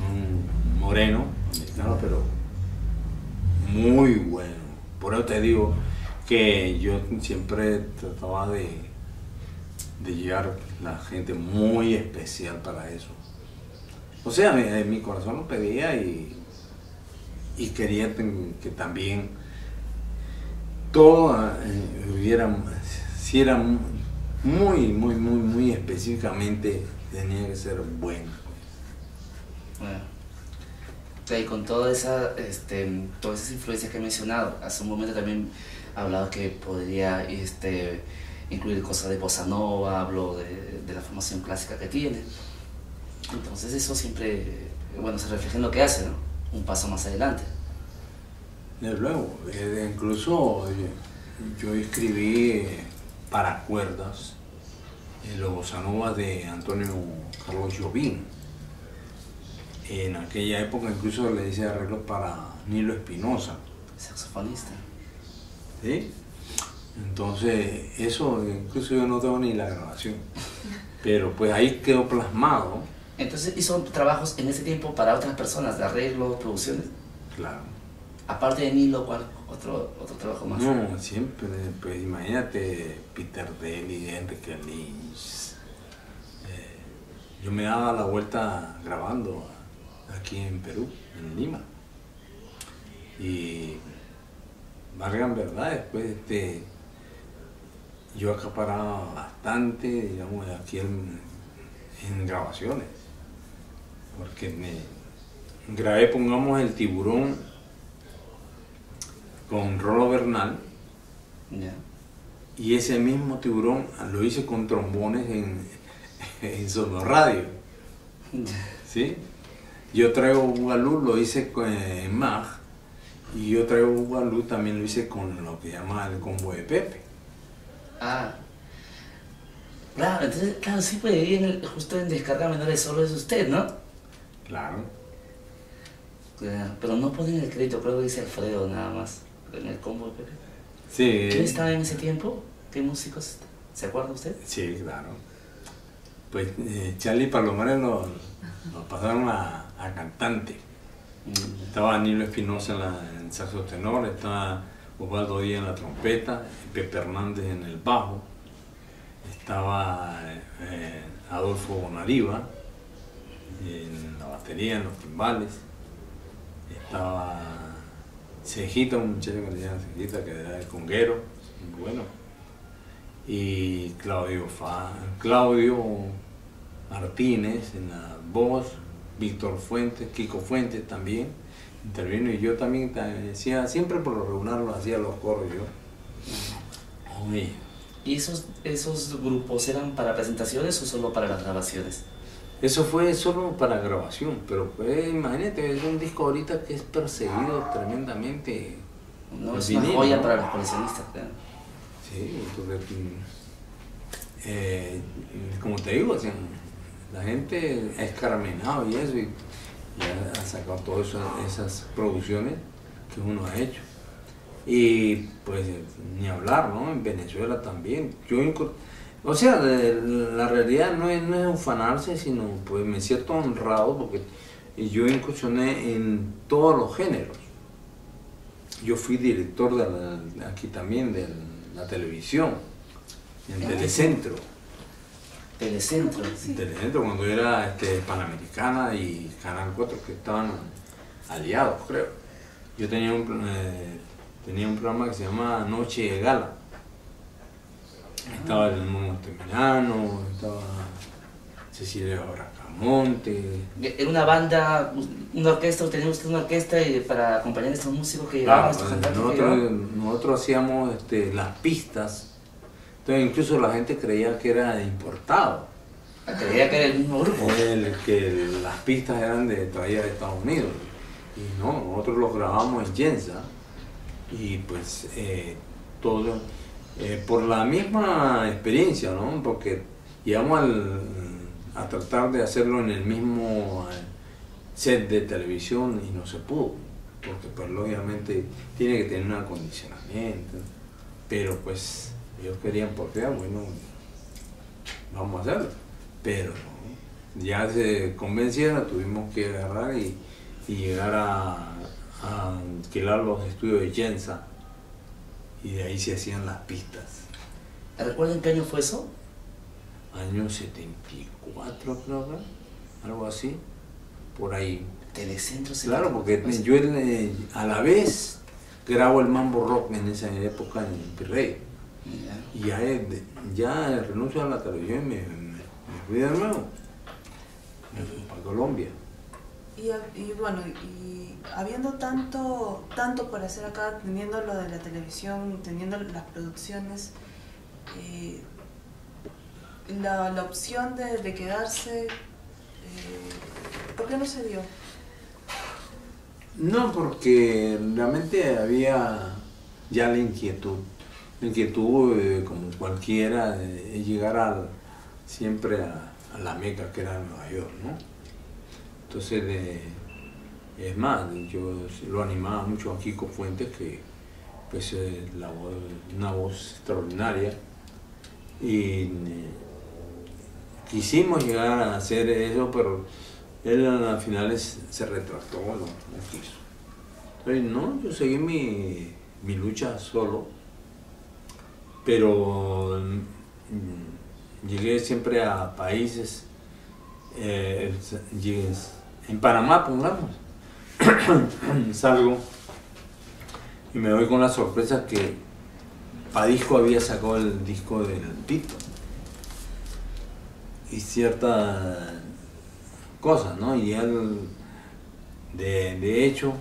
[SPEAKER 1] Un moreno, mexicano, pero muy bueno. Por eso te digo que yo siempre trataba de llevar la gente muy especial para eso. O sea, mi corazón lo pedía y quería que también todo si era muy específicamente, tenía que ser bueno.
[SPEAKER 2] Bueno. Y con todas esas influencias que he mencionado, hace un momento también he hablado que podría incluir cosas de bossa nova, hablo de la formación clásica que tiene. Entonces eso siempre, bueno, se refleja en lo que hace, ¿no? Un paso más adelante.
[SPEAKER 1] Desde luego, incluso yo escribí para cuerdas los bossa nova de Antonio Carlos Jobim. En aquella época incluso le hice arreglos para Nilo Espinosa.
[SPEAKER 2] Saxofonista.
[SPEAKER 1] ¿Sí? Entonces, eso incluso yo no tengo ni la grabación. Pero pues ahí quedó plasmado.
[SPEAKER 2] Entonces hizo trabajos en ese tiempo para otras personas, de arreglos, producciones.
[SPEAKER 1] Claro.
[SPEAKER 2] Aparte de Nilo, ¿cuál otro trabajo más?
[SPEAKER 1] No, siempre, pues imagínate Peter Daly, Enrique Lynch. Yo me daba la vuelta grabando aquí en Perú, en Lima. Y valgan verdad, después yo acaparaba bastante, digamos, aquí en grabaciones. Porque grabé, pongamos, El Tiburón con Rolo Bernal.
[SPEAKER 2] Yeah.
[SPEAKER 1] Y ese mismo Tiburón lo hice con trombones en Sonoradio. ¿Sí? Yo traigo Bugalú, lo hice en Mag, y yo traigo Bugalú también lo hice con lo que llama el combo de Pepe.
[SPEAKER 2] Ah, claro, entonces, claro, sí, pues ahí justo en Descarga Menores solo es usted, ¿no?
[SPEAKER 1] Claro.
[SPEAKER 2] Pero no ponen el crédito, creo que dice Alfredo nada más, en el combo de Pepe.
[SPEAKER 1] Sí.
[SPEAKER 2] ¿Quién estaba en ese tiempo? ¿Qué músicos? ¿Se acuerda usted?
[SPEAKER 1] Sí, claro. Pues Charlie Palomares lo pasaron a cantante. Estaba Nilo Espinosa en saxo tenor, estaba Osvaldo Díaz en la trompeta, Pepe Hernández en el bajo, estaba Adolfo Bonariva en la batería, en los timbales, estaba Cejita, un muchacho que le llaman Cejita, que era el conguero, muy bueno, y Claudio Martínez en la voz, Víctor Fuentes, Kiko Fuentes también intervino, y yo también decía, siempre por lo regular lo hacía los coros yo. Oye.
[SPEAKER 2] ¿Y esos grupos eran para presentaciones o solo para las grabaciones?
[SPEAKER 1] Eso fue solo para grabación, pero pues, imagínate, es un disco ahorita que es perseguido tremendamente.
[SPEAKER 2] No, es una joya, ¿no? Para los coleccionistas, claro.
[SPEAKER 1] Sí, entonces, como te digo, o sea, la gente ha escarmenado y eso, y ha sacado todas esas producciones que uno ha hecho. Y pues ni hablar, ¿no? En Venezuela también. O sea, la realidad no es ufanarse, sino pues me siento honrado porque yo incursioné en todos los géneros. Yo fui director aquí también de la televisión, en Telecentro.
[SPEAKER 2] Telecentro.
[SPEAKER 1] Sí. Telecentro, cuando era Panamericana y Canal 4, que estaban aliados, creo. Yo tenía un programa que se llama Noche de Gala. Estaba el Mono Temerano, estaba Cecilia Bracamonte.
[SPEAKER 2] Era una banda, una orquesta, tenía usted una orquesta para acompañar a estos músicos que llegaban, estos cantantes
[SPEAKER 1] nosotros hacíamos las pistas. Entonces incluso la gente creía que era importado.
[SPEAKER 2] Creía que era el mismo grupo.
[SPEAKER 1] Que las pistas eran traídas de Estados Unidos. Y no, nosotros los grabamos en Yensa. Y pues todo, por la misma experiencia, ¿no? Porque llegamos a tratar de hacerlo en el mismo set de televisión y no se pudo. Porque pues lógicamente tiene que tener un acondicionamiento. pero pues ellos querían portear, bueno, vamos a hacerlo, pero ya se convencieron, tuvimos que agarrar y llegar a alquilar los estudios de Yensa, y de ahí se hacían las pistas.
[SPEAKER 2] ¿Recuerdan qué año fue eso?
[SPEAKER 1] Año 74, creo que, algo así, por ahí.
[SPEAKER 2] Telecentro.
[SPEAKER 1] Claro, porque yo a la vez grabo el Mambo Rock en esa época en Virrey. Y ya renuncio a la televisión y me fui de nuevo para Colombia.
[SPEAKER 3] Y bueno, y habiendo tanto por hacer acá, teniendo lo de la televisión, teniendo las producciones, la opción de quedarse, ¿por qué no se dio?
[SPEAKER 1] No, porque realmente había ya la inquietud como cualquiera, de llegar siempre a la meca que era Nueva York, ¿no? Entonces, es más, yo lo animaba mucho a Kiko Fuentes, que pues una voz extraordinaria, y quisimos llegar a hacer eso, pero él al final se retractó, no quiso. Entonces, no, yo seguí mi lucha solo, pero llegué siempre a países, en Panamá, pongamos, salgo y me doy con la sorpresa que Padisco había sacado el disco del Tito y ciertas cosas, ¿no? Y él, de hecho,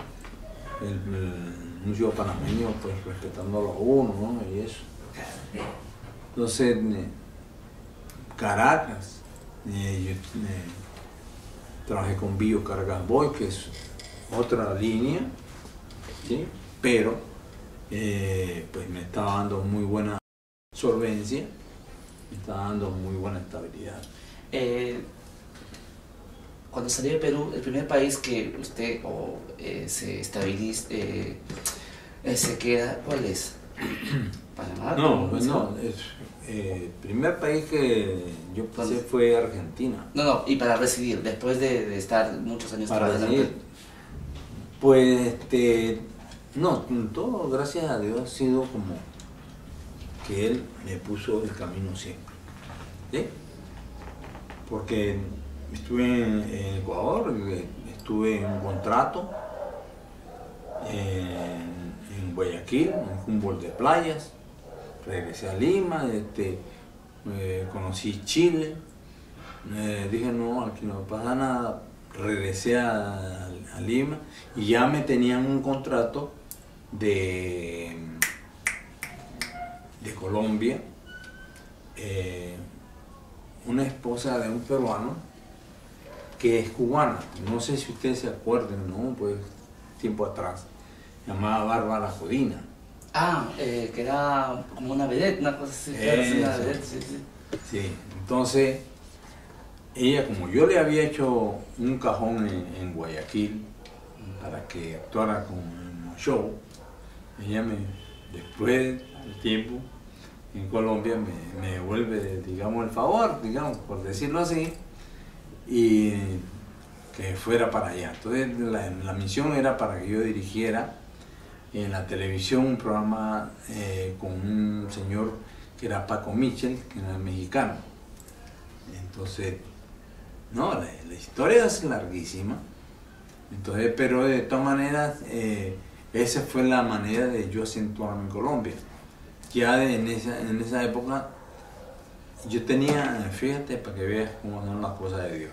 [SPEAKER 1] el músico panameño, pues respetándolo a uno, ¿no? Y eso. Entonces, Caracas, yo trabajé con Bio Caracas Boy, que es otra línea, ¿sí? Pero pues me estaba dando muy buena solvencia, me estaba dando muy buena estabilidad.
[SPEAKER 2] Cuando salió de Perú, el primer país que usted se estabiliza, se queda, ¿cuál es? ¿Panamá?
[SPEAKER 1] No, pues no, el primer país que yo pasé fue Argentina.
[SPEAKER 2] No, y para residir, después de estar muchos años
[SPEAKER 1] para
[SPEAKER 2] trabajando.
[SPEAKER 1] residir, pues no, todo gracias a Dios ha sido como que Él me puso el camino siempre, ¿sí? Porque estuve en Ecuador, estuve en un contrato en Guayaquil, en Humboldt de Playas, regresé a Lima, conocí Chile, dije no, aquí no pasa nada, regresé a Lima y ya me tenían un contrato de Colombia, una esposa de un peruano que es cubana, no sé si ustedes se acuerdan, ¿no? Pues tiempo atrás, llamada Bárbara Codina.
[SPEAKER 2] Que era como una vedette, una cosa así. Una vedette, sí.
[SPEAKER 1] Sí, entonces ella, como yo le había hecho un cajón en Guayaquil para que actuara con el show, ella después del tiempo en Colombia me devuelve, digamos, el favor, digamos, por decirlo así, y que fuera para allá. Entonces la misión era para que yo dirigiera en la televisión un programa con un señor que era Paco Mitchell, que era mexicano. Entonces, no, la historia es larguísima. Entonces, pero de todas maneras, esa fue la manera de yo acentuarme en Colombia. Ya en esa época, yo tenía, fíjate, para que veas cómo son las cosas de Dios,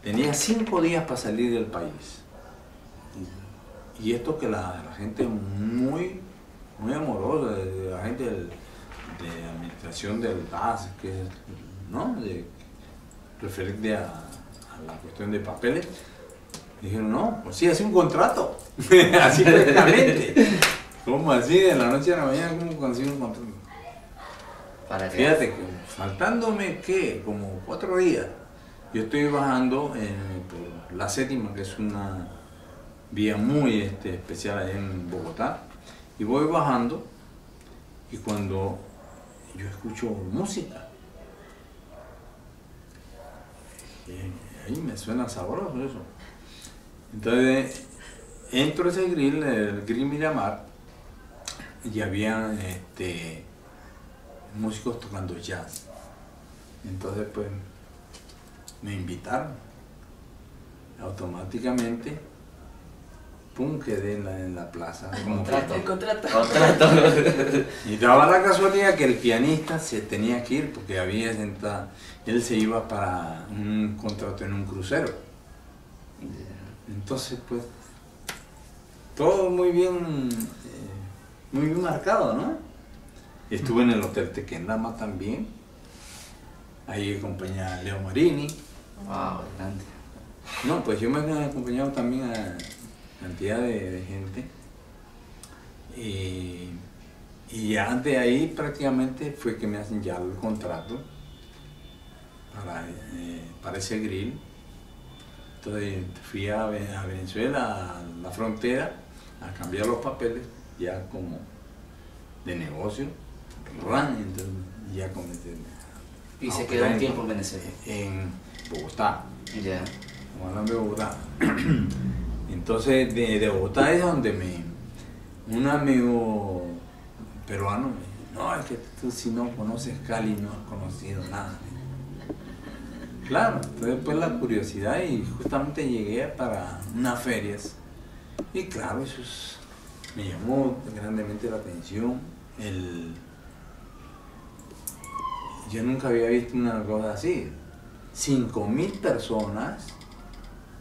[SPEAKER 1] tenía 5 días para salir del país. Y esto que la gente muy amorosa, la gente de administración del gas, ¿no? Referente a la cuestión de papeles, dijeron, no, pues sí, hace un contrato, así prácticamente. ¿Cómo así? De la noche a la mañana, ¿cómo consigo un contrato? Fíjate que faltándome, ¿qué? Como 4 días, yo estoy bajando por la Séptima, que es una vía muy especial allá en Bogotá, y voy bajando y cuando yo escucho música, ahí me suena sabroso eso. Entonces entro a ese grill, el Grill Miramar, y había músicos tocando jazz. Entonces pues me invitaron. Automáticamente, pum, quedé en la plaza.
[SPEAKER 3] El contrato.
[SPEAKER 1] Y daba la casualidad que el pianista se tenía que ir porque había sentado, él se iba para un contrato en un crucero. Entonces pues, todo muy bien marcado, ¿no? Estuve en el Hotel Tequendama también, ahí acompañé a Leo Marini.
[SPEAKER 2] Wow, grande.
[SPEAKER 1] No, pues yo me he acompañado también a cantidad de gente. Y ya de ahí prácticamente fue que me hacen ya el contrato para ese grill. Entonces fui a Venezuela, a la frontera, a cambiar los papeles, ya como de negocio. Entonces ya comencé.
[SPEAKER 2] ¿Y se quedó un tiempo en Venezuela?
[SPEAKER 1] En Bogotá.
[SPEAKER 2] Ya.
[SPEAKER 1] Hablando de Bogotá. Entonces de Bogotá es donde un amigo peruano me dijo, no, es que tú si no conoces Cali no has conocido nada. Claro, entonces pues la curiosidad y justamente llegué para unas ferias y claro, me llamó grandemente la atención. Yo nunca había visto una cosa así. 5.000 personas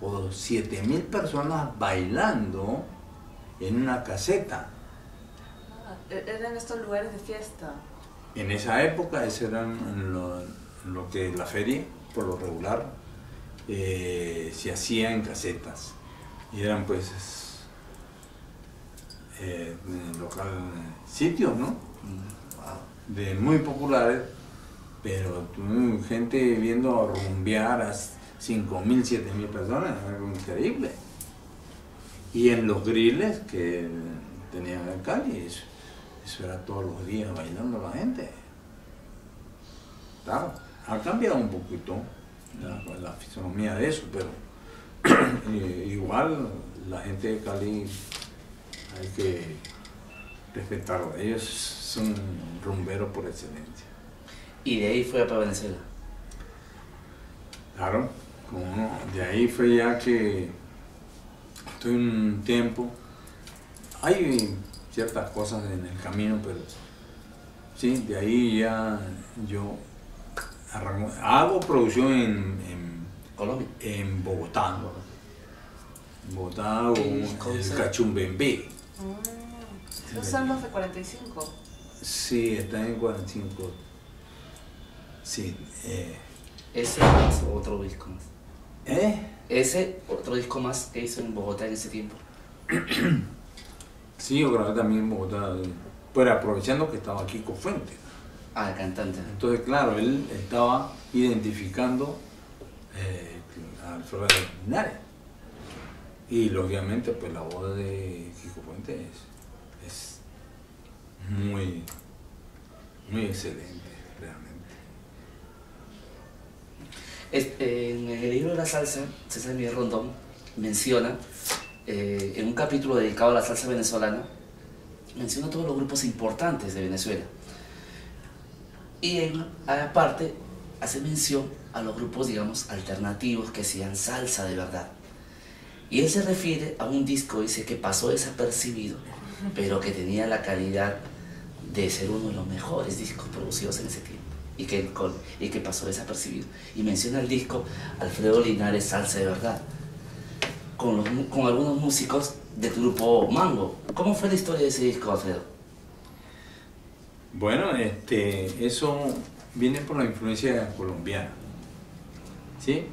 [SPEAKER 1] o 7.000 personas bailando en una caseta.
[SPEAKER 3] Eran estos lugares de fiesta.
[SPEAKER 1] En esa época, eso era lo que la feria, por lo regular, se hacía en casetas. Y eran pues sitios, ¿no? De muy populares, pero gente viendo rumbear a 5.000, 7.000 personas, algo increíble. Y en los grilles que tenían en Cali, eso era todos los días bailando la gente. Claro, ha cambiado un poquito la fisonomía de eso, pero igual la gente de Cali hay que respetarlo. Ellos son rumberos por excelencia.
[SPEAKER 2] ¿Y de ahí fue para Venezuela?
[SPEAKER 1] Claro, de ahí fue ya que estoy un tiempo. Hay ciertas cosas en el camino, pero sí, de ahí ya yo hago producción en
[SPEAKER 2] Colombia.
[SPEAKER 1] En Bogotá. En Bogotá hago el Cachumbembé.
[SPEAKER 3] Los salmos de 45.
[SPEAKER 1] Sí, está en 45. Sí.
[SPEAKER 2] ¿Ese más o otro disco más?
[SPEAKER 1] ¿Eh?
[SPEAKER 2] ¿Ese otro disco más que hizo en Bogotá en ese tiempo?
[SPEAKER 1] Sí, yo grabé también en Bogotá, pero aprovechando que estaba Kiko Fuentes.
[SPEAKER 2] Ah, el cantante.
[SPEAKER 1] Entonces, claro, él estaba identificando a Alfredo Linares. Y lógicamente, pues la voz de Kiko Fuentes es muy, muy excelente, realmente.
[SPEAKER 2] En el libro de la salsa, César Miguel Rondón menciona, en un capítulo dedicado a la salsa venezolana, menciona todos los grupos importantes de Venezuela. Y aparte hace mención a los grupos, digamos, alternativos que hacían salsa de verdad. Y él se refiere a un disco, dice, que pasó desapercibido, pero que tenía la calidad de ser uno de los mejores discos producidos en ese tiempo. Y que pasó desapercibido. Y menciona el disco Alfredo Linares, Salsa de Verdad, con algunos músicos de tu grupo Mango. ¿Cómo fue la historia de ese disco, Alfredo?
[SPEAKER 1] Bueno, eso viene por la influencia colombiana, ¿sí?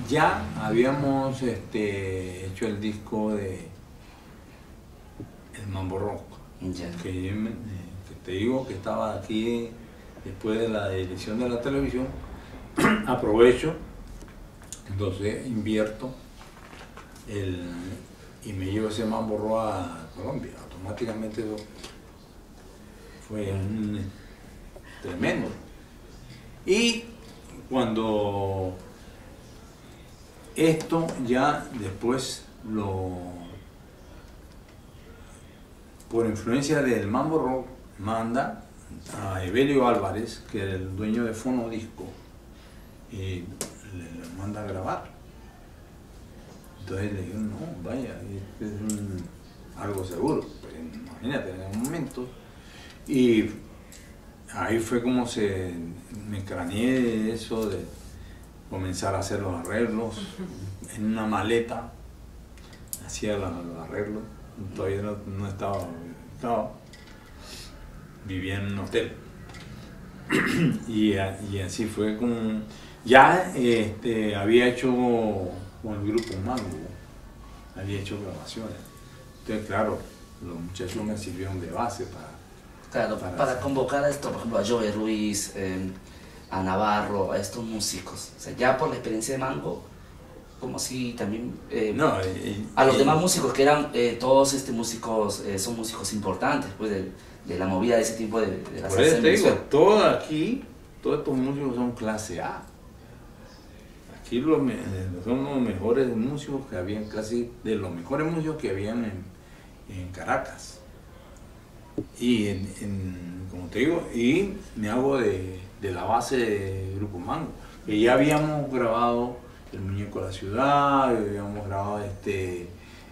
[SPEAKER 1] Ya habíamos hecho el disco de El Mambo Rock, que te digo que estaba aquí después de la edición de la televisión. Aprovecho, entonces invierto y me llevo ese Mambo Rock a Colombia. Automáticamente fue tremendo. Y cuando esto ya después por influencia del Mambo Rock, manda a Evelio Álvarez, que era el dueño de Fonodisco, y le manda a grabar. Entonces le digo, no, vaya, este es algo seguro. Pues, imagínate, en un momento. Y ahí fue como me craneé de eso, de comenzar a hacer los arreglos en una maleta. Hacía los arreglos. Todavía no estaba, vivía en un hotel. y así fue como... Ya había hecho con el grupo Mango, había hecho grabaciones. Entonces, claro, los muchachos me sirvieron de base
[SPEAKER 2] para convocar a esto, por ejemplo, a Joey Ruiz, a Navarro, a estos músicos. O sea, ya por la experiencia de Mango, como si también a los demás músicos que eran todos músicos, son músicos importantes pues, de la movida de ese tipo de la
[SPEAKER 1] por
[SPEAKER 2] salsa
[SPEAKER 1] eso
[SPEAKER 2] en
[SPEAKER 1] te digo,
[SPEAKER 2] Venezuela.
[SPEAKER 1] todos estos músicos son clase A. Aquí son los mejores músicos que habían, casi de los mejores músicos que habían en Caracas. Y como te digo, y me hago de la base de Grupo Mango, que ya habíamos grabado El Muñeco de la Ciudad, habíamos grabado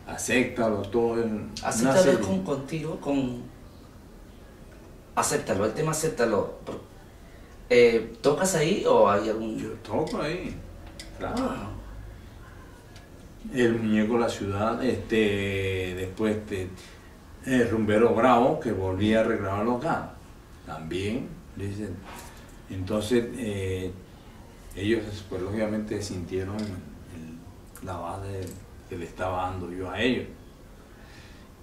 [SPEAKER 1] Acéptalo, todo en
[SPEAKER 2] Acéptalo es contigo, Acéptalo, el tema Acéptalo. ¿Tocas ahí o hay algún...?
[SPEAKER 1] Yo toco ahí, claro. El Muñeco de la Ciudad, después Rumbero Bravo, que volvía a regrabarlo acá, también, dicen. Entonces, ellos pues lógicamente sintieron la base que le estaba dando yo a ellos.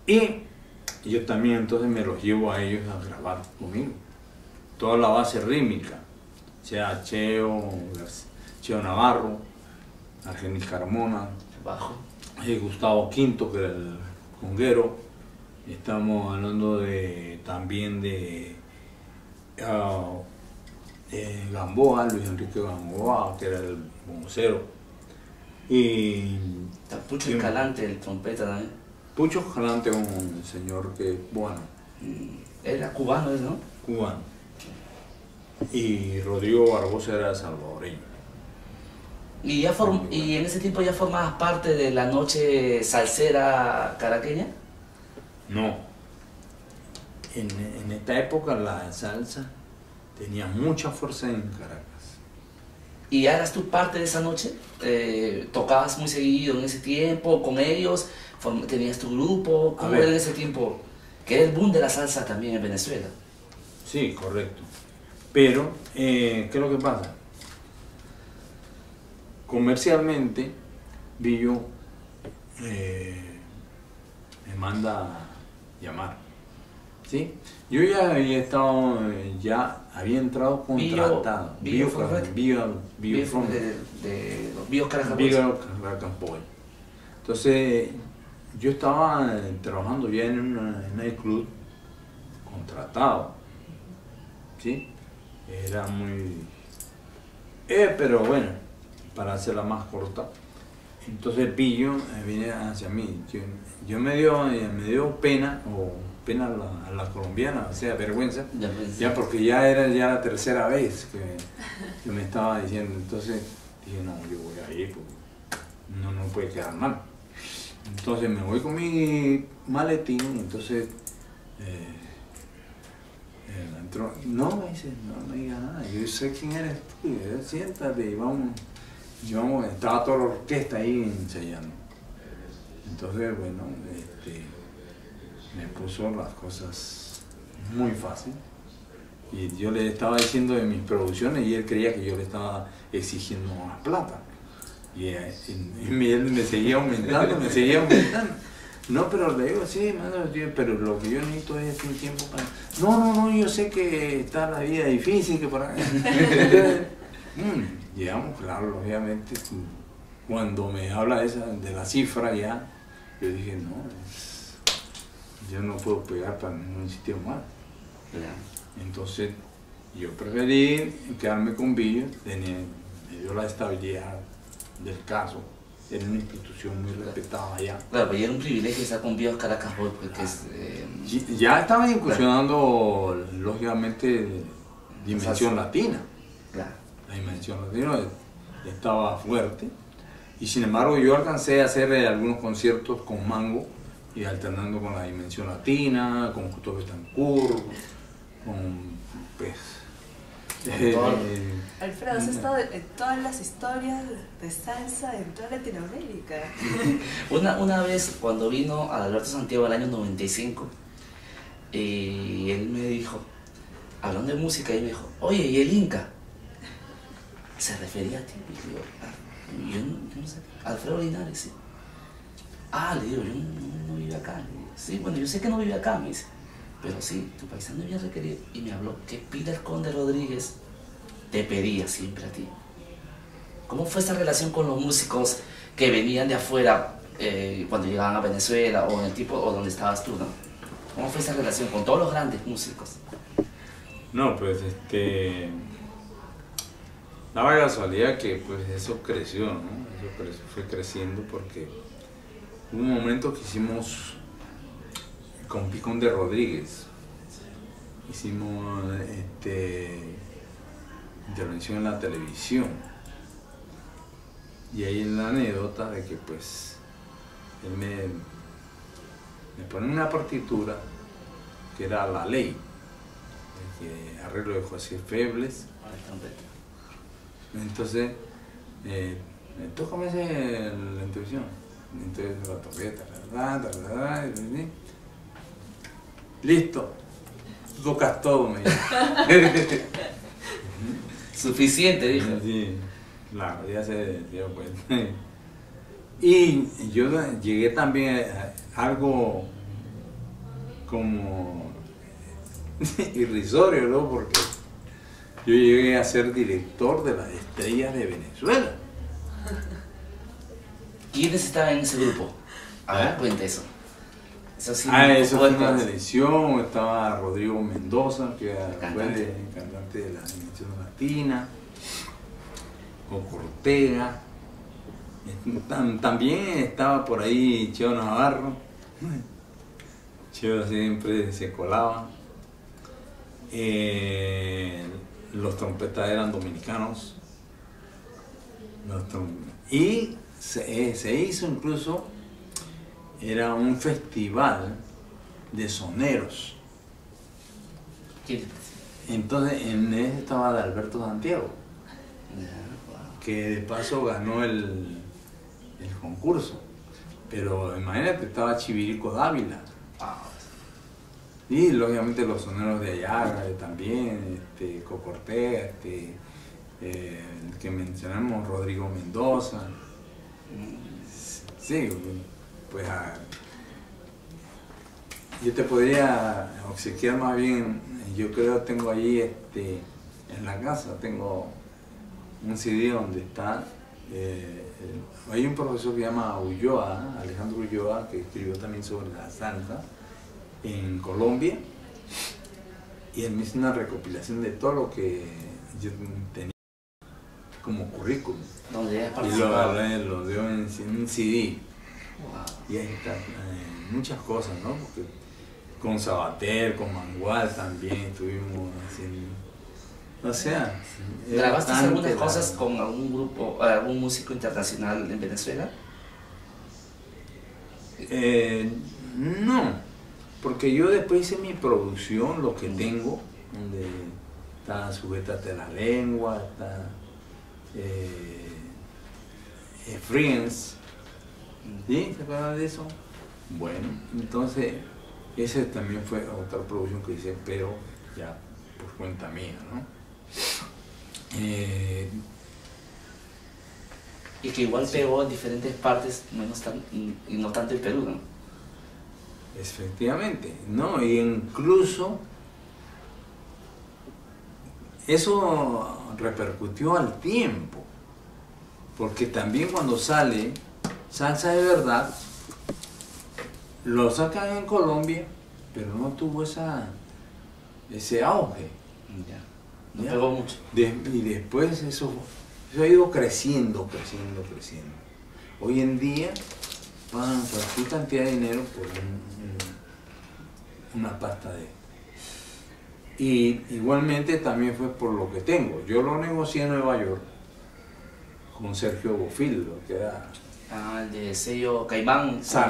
[SPEAKER 1] Y yo también entonces me los llevo a ellos a grabar conmigo. Toda la base rítmica, sea Cheo Navarro, Argenis Carmona,
[SPEAKER 2] Bajo.
[SPEAKER 1] Gustavo Quinto, que era el conguero. Estamos hablando también de Gamboa, Luis Enrique Gamboa, que era el vocero. Y
[SPEAKER 2] Pucho Escalante, el trompeta también.
[SPEAKER 1] Pucho Escalante, un señor que, bueno.
[SPEAKER 2] Era cubano, ¿no?
[SPEAKER 1] Cubano. Y Rodrigo Barbosa era salvadoreño.
[SPEAKER 2] ¿Y en ese tiempo ya formabas parte de la noche salsera caraqueña?
[SPEAKER 1] No. En esta época la salsa tenía mucha fuerza en Caracas.
[SPEAKER 2] ¿Y eras tú parte de esa noche? ¿Tocabas muy seguido en ese tiempo con ellos? ¿Tenías tu grupo? ¿Cómo era en ese tiempo? Que era el boom de la salsa también en Venezuela.
[SPEAKER 1] Sí, correcto. Pero, ¿qué es lo que pasa? Comercialmente, Billo me manda a llamar. ¿Sí? Yo ya había estado, ya había entrado contratado.
[SPEAKER 2] Billo
[SPEAKER 1] Caracas Boy. Entonces, yo estaba trabajando ya en un nightclub contratado. ¿Sí? Era muy... pero bueno, para hacerla más corta. Entonces Billo viene hacia mí. Yo me dio pena, a la colombiana, o sea, vergüenza, ya porque ya era la tercera vez que me estaba diciendo. Entonces dije, no, yo voy a ir, porque no puede quedar mal. Entonces me voy con mi maletín, entonces entró, no me dice, no me diga nada, yo sé quién eres tú, siéntate y vamos, estaba toda la orquesta ahí ensayando. Entonces, bueno, me puso las cosas muy fácil. Y yo le estaba diciendo de mis producciones y él creía que yo le estaba exigiendo más plata. Y él me seguía aumentando, No, pero le digo, sí, pero lo que yo necesito es un tiempo para... No, yo sé que está la vida difícil, que por ahí... Llegamos, claro, obviamente, cuando me habla de la cifra ya, yo dije, no, yo no puedo pegar para ningún sitio más. Entonces yo preferí quedarme con Villa, me dio la estabilidad del caso. Era una institución muy respetada allá.
[SPEAKER 2] Claro, pero ya era un privilegio estar con Bios Caracas Boys, porque
[SPEAKER 1] Ya estaban incursionando, lógicamente, dimensión latina.
[SPEAKER 2] Claro.
[SPEAKER 1] La dimensión latina estaba fuerte. Y sin embargo yo alcancé a hacer algunos conciertos con Mango y alternando con la dimensión latina, con Justo Betancourt, con pues...
[SPEAKER 3] Alfredo, has estado en todas las historias de salsa en toda Latinoamérica.
[SPEAKER 2] Una vez cuando vino a Alberto Santiago el año 95, y él me dijo, hablando de música, y me dijo, oye, ¿y el Inca? ¿Se refería a ti? Y yo no sé, Alfredo Linares, sí. Ah, le digo, yo no vivo acá. Le digo, sí, bueno, yo sé que no vive acá, me dice. Pero sí, tu paisano es bien requerido. Y me habló que Pilar Conde Rodríguez te pedía siempre a ti. ¿Cómo fue esa relación con los músicos que venían de afuera cuando llegaban a Venezuela o en el tipo o donde estabas tú, no? ¿Cómo fue esa relación con todos los grandes músicos?
[SPEAKER 1] No, pues daba casualidad que pues eso creció, ¿no? Eso fue creciendo porque hubo un momento que hicimos con Picón de Rodríguez, hicimos intervención en la televisión y ahí la anécdota de que pues él me pone una partitura que era La Ley, que arreglo de José Febles. Entonces tócame la intervención, entonces la toqué, listo, tú tocas todo, me dijo.
[SPEAKER 2] Suficiente, dijo.
[SPEAKER 1] Sí, claro, ya se dio cuenta. Y yo llegué también a algo como irrisorio, ¿no? Porque yo llegué a ser director de las Estrellas de Venezuela.
[SPEAKER 2] ¿Quiénes estaban en ese grupo? A ver, cuenta eso. Eso sí,
[SPEAKER 1] eso fue una selección. Estaba Rodrigo Mendoza, que fue el cantante de la dimensión latina, Coco Ortega. También estaba por ahí Cheo Navarro. Cheo siempre se colaba. Los trompetas eran dominicanos. Y se hizo incluso, era un festival de soneros. Entonces en ese estaba de Alberto Santiago, que de paso ganó el concurso. Pero imagínate, estaba Chivirico Dávila. Y lógicamente los soneros de Ayaga también, Coco Ortega, el que mencionamos, Rodrigo Mendoza. Sí, pues yo te podría obsequiar más bien, yo creo que tengo ahí en la casa, tengo un CD donde está, hay un profesor que se llama Ulloa, Alejandro Ulloa, que escribió también sobre la salsa en Colombia, y él me hizo una recopilación de todo lo que yo tenía como currículum. Y lo dio en un CD. Wow. Y ahí está muchas cosas, ¿no? Porque con Sabater, con Mangual también estuvimos haciendo. O sea,
[SPEAKER 2] ¿grabaste algunas cosas con algún grupo, algún músico internacional en Venezuela?
[SPEAKER 1] No, porque yo después hice mi producción, lo que tengo, donde está Sujétate la Lengua, está Friends. ¿Sí? ¿Se acuerdan de eso? Bueno, entonces esa también fue otra producción que hice, pero ya por cuenta mía, ¿no?
[SPEAKER 2] Y que igual pegó en diferentes partes, y no tanto en Perú, ¿no?
[SPEAKER 1] Efectivamente, ¿no? Y incluso eso repercutió al tiempo, porque también cuando sale Salsa de Verdad, lo sacan en Colombia, pero no tuvo ese auge.
[SPEAKER 2] Ya. No
[SPEAKER 1] ¿Ya?
[SPEAKER 2] pegó mucho.
[SPEAKER 1] Y después eso ha ido creciendo. Hoy en día pagan cualquier cantidad de dinero por una pasta de... Y igualmente también fue por lo que tengo. Yo lo negocié en Nueva York con Sergio Bofill, lo que era...
[SPEAKER 2] Ah, el de sello Caimán, con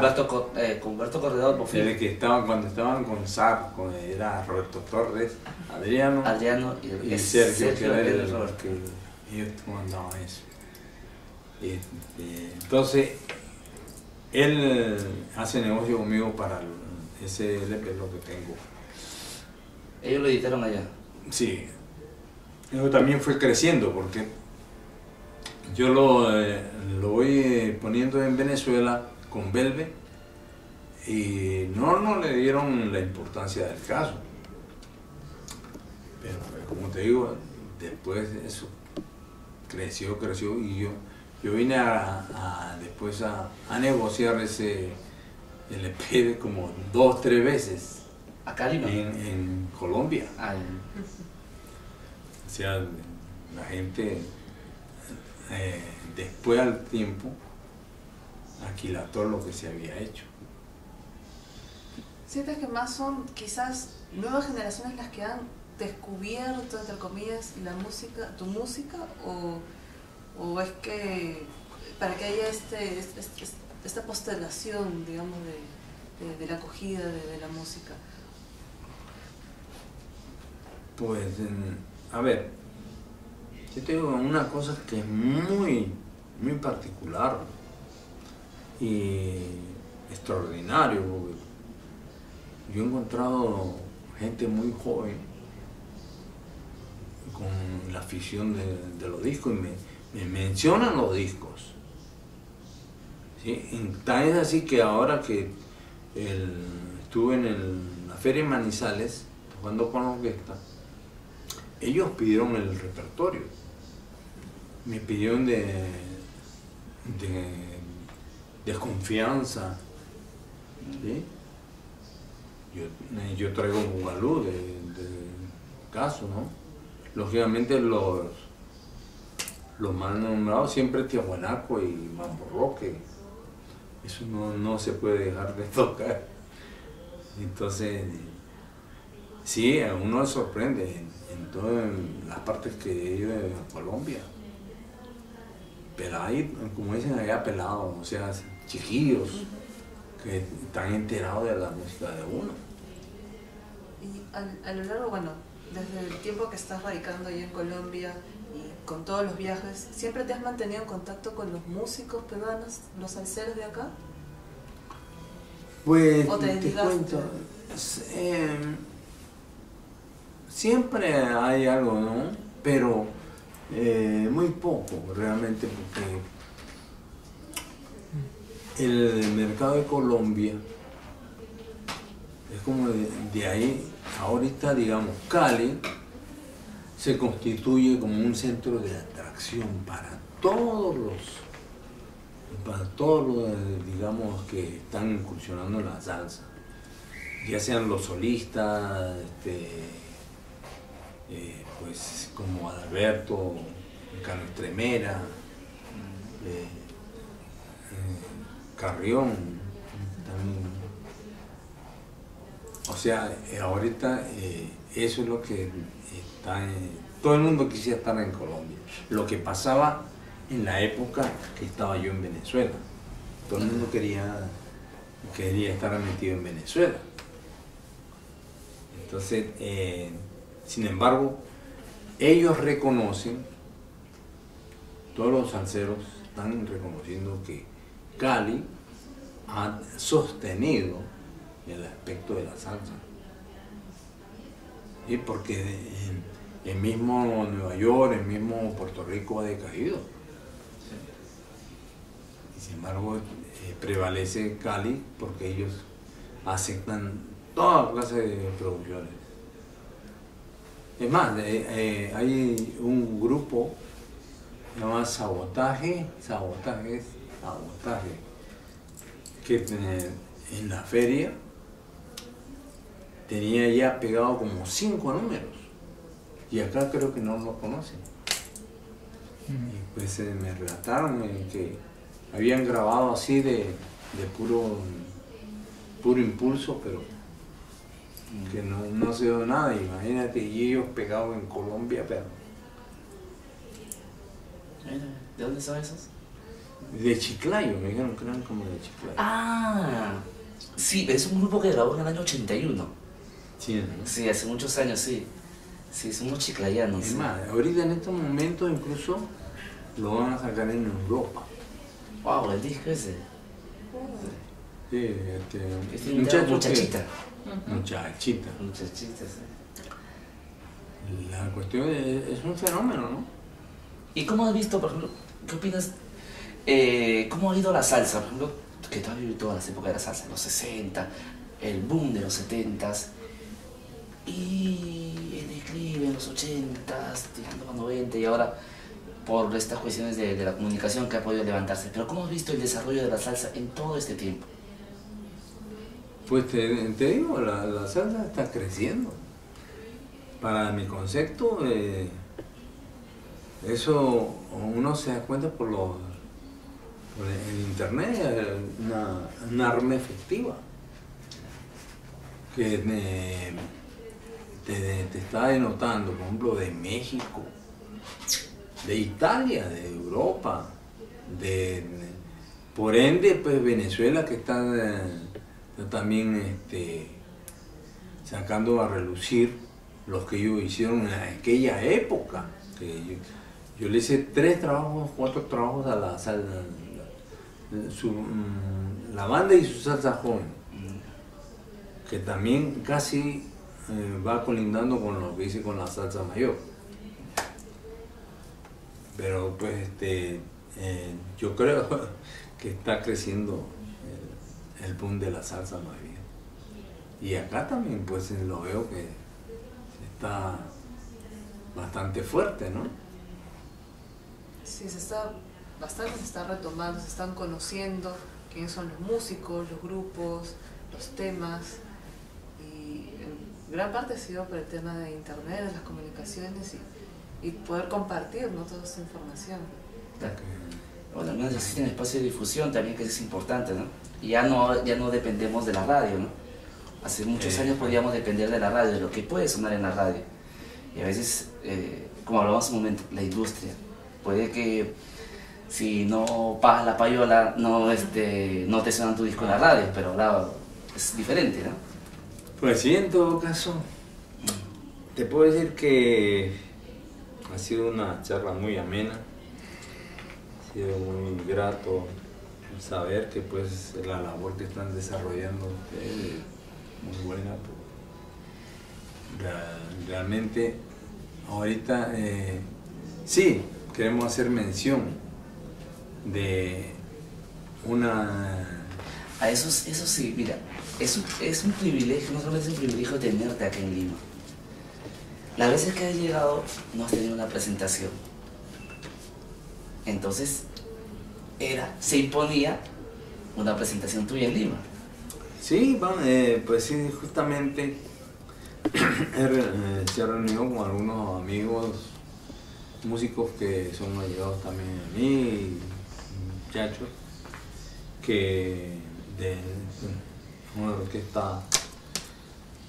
[SPEAKER 2] Humberto Corredor Bofill.
[SPEAKER 1] El que cuando estaban con SAR, era Roberto Torres, Adriano y Sergio, que era el que ellos comandaban eso. Entonces, él hace negocio conmigo para ese LP, lo que tengo.
[SPEAKER 2] Ellos lo editaron allá.
[SPEAKER 1] Sí, eso también fue creciendo porque yo lo voy poniendo en Venezuela con Belve y no le dieron la importancia del caso. Pero como te digo, después eso creció y yo vine después a negociar ese LP como 2 o 3 veces.
[SPEAKER 2] ¿Acá Lima?
[SPEAKER 1] En Colombia.
[SPEAKER 2] Ah,
[SPEAKER 1] O sea, la gente después al tiempo aquilató lo que se había hecho.
[SPEAKER 3] ¿Sientes que más son quizás nuevas generaciones las que han descubierto, entre comillas, tu música? ¿O es que para que haya esta postergación, digamos, de la acogida de la música?
[SPEAKER 1] Pues, a ver, yo tengo una cosa que es muy particular y extraordinario, porque yo he encontrado gente muy joven con la afición de los discos y me mencionan los discos. ¿Sí? Tan es así que ahora que estuve en la Feria de Manizales tocando con la orquesta, ellos pidieron el repertorio, me pidieron de Desconfianza, ¿sí? Yo traigo un bugalú de caso, ¿no? Lógicamente los más nombrados siempre Tiahuanaco y Mambo Roque, eso no se puede dejar de tocar. Entonces, sí, a uno le sorprende en todas las partes que he ido de Colombia. Pero hay, como dicen allá, pelados, o sea, chiquillos que están enterados de la música de uno.
[SPEAKER 3] Y a lo largo, bueno, desde el tiempo que estás radicando ahí en Colombia y con todos los viajes, ¿siempre te has mantenido en contacto con los músicos peruanos, los salseros de acá?
[SPEAKER 1] Pues,
[SPEAKER 3] ¿O te
[SPEAKER 1] cuento, siempre hay algo, ¿no? Pero muy poco realmente, porque el mercado de Colombia es como de ahí, ahorita digamos, Cali se constituye como un centro de atracción para todos los, digamos, que están incursionando en la salsa, ya sean los solistas, pues como Adalberto, Cano Estremera, Carrión también. O sea, ahorita eso es lo que está todo el mundo quisiera estar en Colombia. Lo que pasaba en la época que estaba yo en Venezuela. Todo el mundo quería estar metido en Venezuela. Entonces, sin embargo, ellos reconocen, todos los salseros están reconociendo que Cali ha sostenido el aspecto de la salsa. ¿Sí? Porque el mismo Nueva York, el mismo Puerto Rico ha decaído. Y sin embargo, prevalece Cali porque ellos aceptan toda clase de producciones. Es más, hay un grupo llamado Sabotaje, que en la feria tenía ya pegado como 5 números. Y acá creo que no lo conocen. Y pues me relataron que habían grabado así de puro impulso, pero que no se dio nada. Imagínate, y ellos pegados en Colombia, pero...
[SPEAKER 2] ¿De dónde son esos?
[SPEAKER 1] De Chiclayo, me dijeron que eran como de Chiclayo.
[SPEAKER 2] Ah, sí, es un grupo que grabó en el año 81.
[SPEAKER 1] Sí, ¿no?
[SPEAKER 2] Sí, hace muchos años, sí. Sí, somos chiclayanos.
[SPEAKER 1] Es
[SPEAKER 2] Sí.
[SPEAKER 1] más, ahorita en estos momentos incluso lo van a sacar en Europa.
[SPEAKER 2] Wow, el disco ese.
[SPEAKER 1] Sí,
[SPEAKER 2] Este muchachita.
[SPEAKER 1] Muchachita.
[SPEAKER 2] Muchachita, sí.
[SPEAKER 1] La cuestión es un fenómeno, ¿no?
[SPEAKER 2] ¿Y cómo has visto, por ejemplo, qué opinas? ¿Cómo ha ido la salsa? Por ejemplo, que tú has vivido todas las épocas de la salsa, los 60, el boom de los 70 y el declive en los 80, tirando a 90 y ahora por estas cuestiones de la comunicación que ha podido levantarse. Pero ¿cómo has visto el desarrollo de la salsa en todo este tiempo?
[SPEAKER 1] Pues te digo, la salsa está creciendo. Para mi concepto, eso uno se da cuenta por el internet, una arma efectiva que te está denotando, por ejemplo, de México, de Italia, de Europa, por ende, pues Venezuela, que está también sacando a relucir los que ellos hicieron en aquella época. Que yo le hice 4 trabajos a la salsa, la banda y su salsa joven, que también casi va colindando con lo que hice con la salsa mayor. Pero pues yo creo que está creciendo el boom de la salsa más bien. Y acá también pues lo veo que está bastante fuerte, ¿no?
[SPEAKER 3] Sí, se está retomando, se están conociendo quiénes son los músicos, los grupos, los temas, y en gran parte ha sido por el tema de internet, de las comunicaciones y poder compartir, ¿no?, toda esa información.
[SPEAKER 2] Bueno, al menos existe un espacio de difusión también que es importante, ¿no? Y ya no dependemos de la radio, ¿no? Hace muchos años podíamos depender de la radio, de lo que puede sonar en la radio. Y a veces, como hablábamos un momento, la industria. Puede que si no pagas la payola, no te suena tu disco en la radio, pero ahora es diferente, ¿no?
[SPEAKER 1] Pues sí, en todo caso, te puedo decir que ha sido una charla muy amena, ha sido muy grato saber que pues la labor que están desarrollando ustedes es muy buena. Realmente ahorita sí queremos hacer mención de una...
[SPEAKER 2] A eso sí, mira, es un privilegio, no solamente es un privilegio tenerte aquí en Lima. Las veces que has llegado no has tenido una presentación. Entonces, se imponía una presentación tuya en Lima.
[SPEAKER 1] Sí, pues sí, justamente se ha reunido con algunos amigos músicos que son allegados también a mí, muchachos, que de una orquesta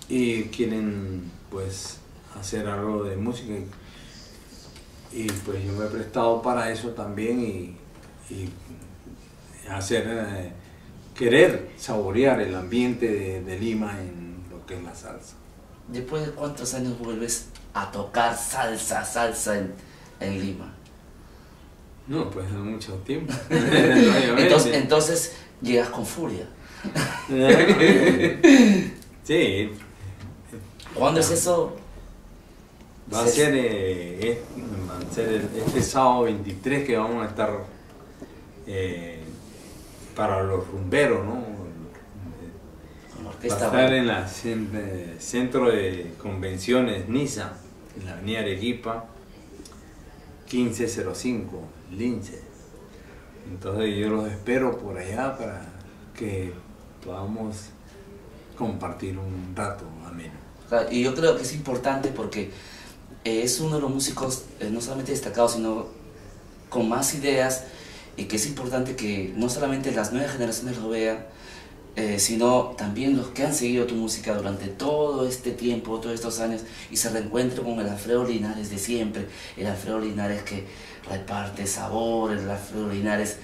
[SPEAKER 1] y quieren pues hacer algo de música y pues yo me he prestado para eso también y hacer querer saborear el ambiente de Lima en lo que es la salsa.
[SPEAKER 2] ¿Después de cuántos años vuelves a tocar salsa en Lima?
[SPEAKER 1] No, pues no mucho tiempo.
[SPEAKER 2] entonces llegas con furia.
[SPEAKER 1] Sí.
[SPEAKER 2] ¿Cuándo es eso?
[SPEAKER 1] Va a ser este sábado 23 que vamos a estar para los rumberos, ¿no? Va a estar en la centro de convenciones Niza, en la avenida Arequipa, 1505, Lince. Entonces yo los espero por allá para que podamos compartir un rato ameno.
[SPEAKER 2] Y yo creo que es importante porque es uno de los músicos no solamente destacados, sino con más ideas, y que es importante que no solamente las nuevas generaciones lo vean, sino también los que han seguido tu música durante todo este tiempo, todos estos años, y se reencuentren con el Alfredo Linares de siempre, el Alfredo Linares que reparte sabor, el Alfredo Linares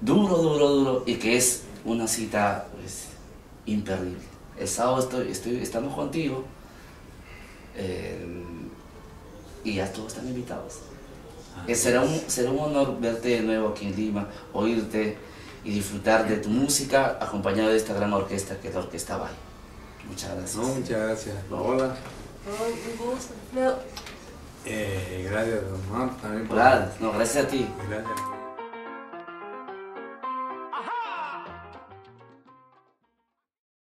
[SPEAKER 2] duro, y que es una cita pues, imperdible. El sábado estamos contigo, y ya todos están invitados. Será un honor verte de nuevo aquí en Lima, oírte y disfrutar de tu música acompañado de esta gran orquesta que es la Orquesta Bay. Muchas gracias.
[SPEAKER 1] No, muchas gracias. Hola.
[SPEAKER 3] Un gusto.
[SPEAKER 1] Gracias, don Juan, también.
[SPEAKER 2] Gracias a ti.
[SPEAKER 1] Gracias.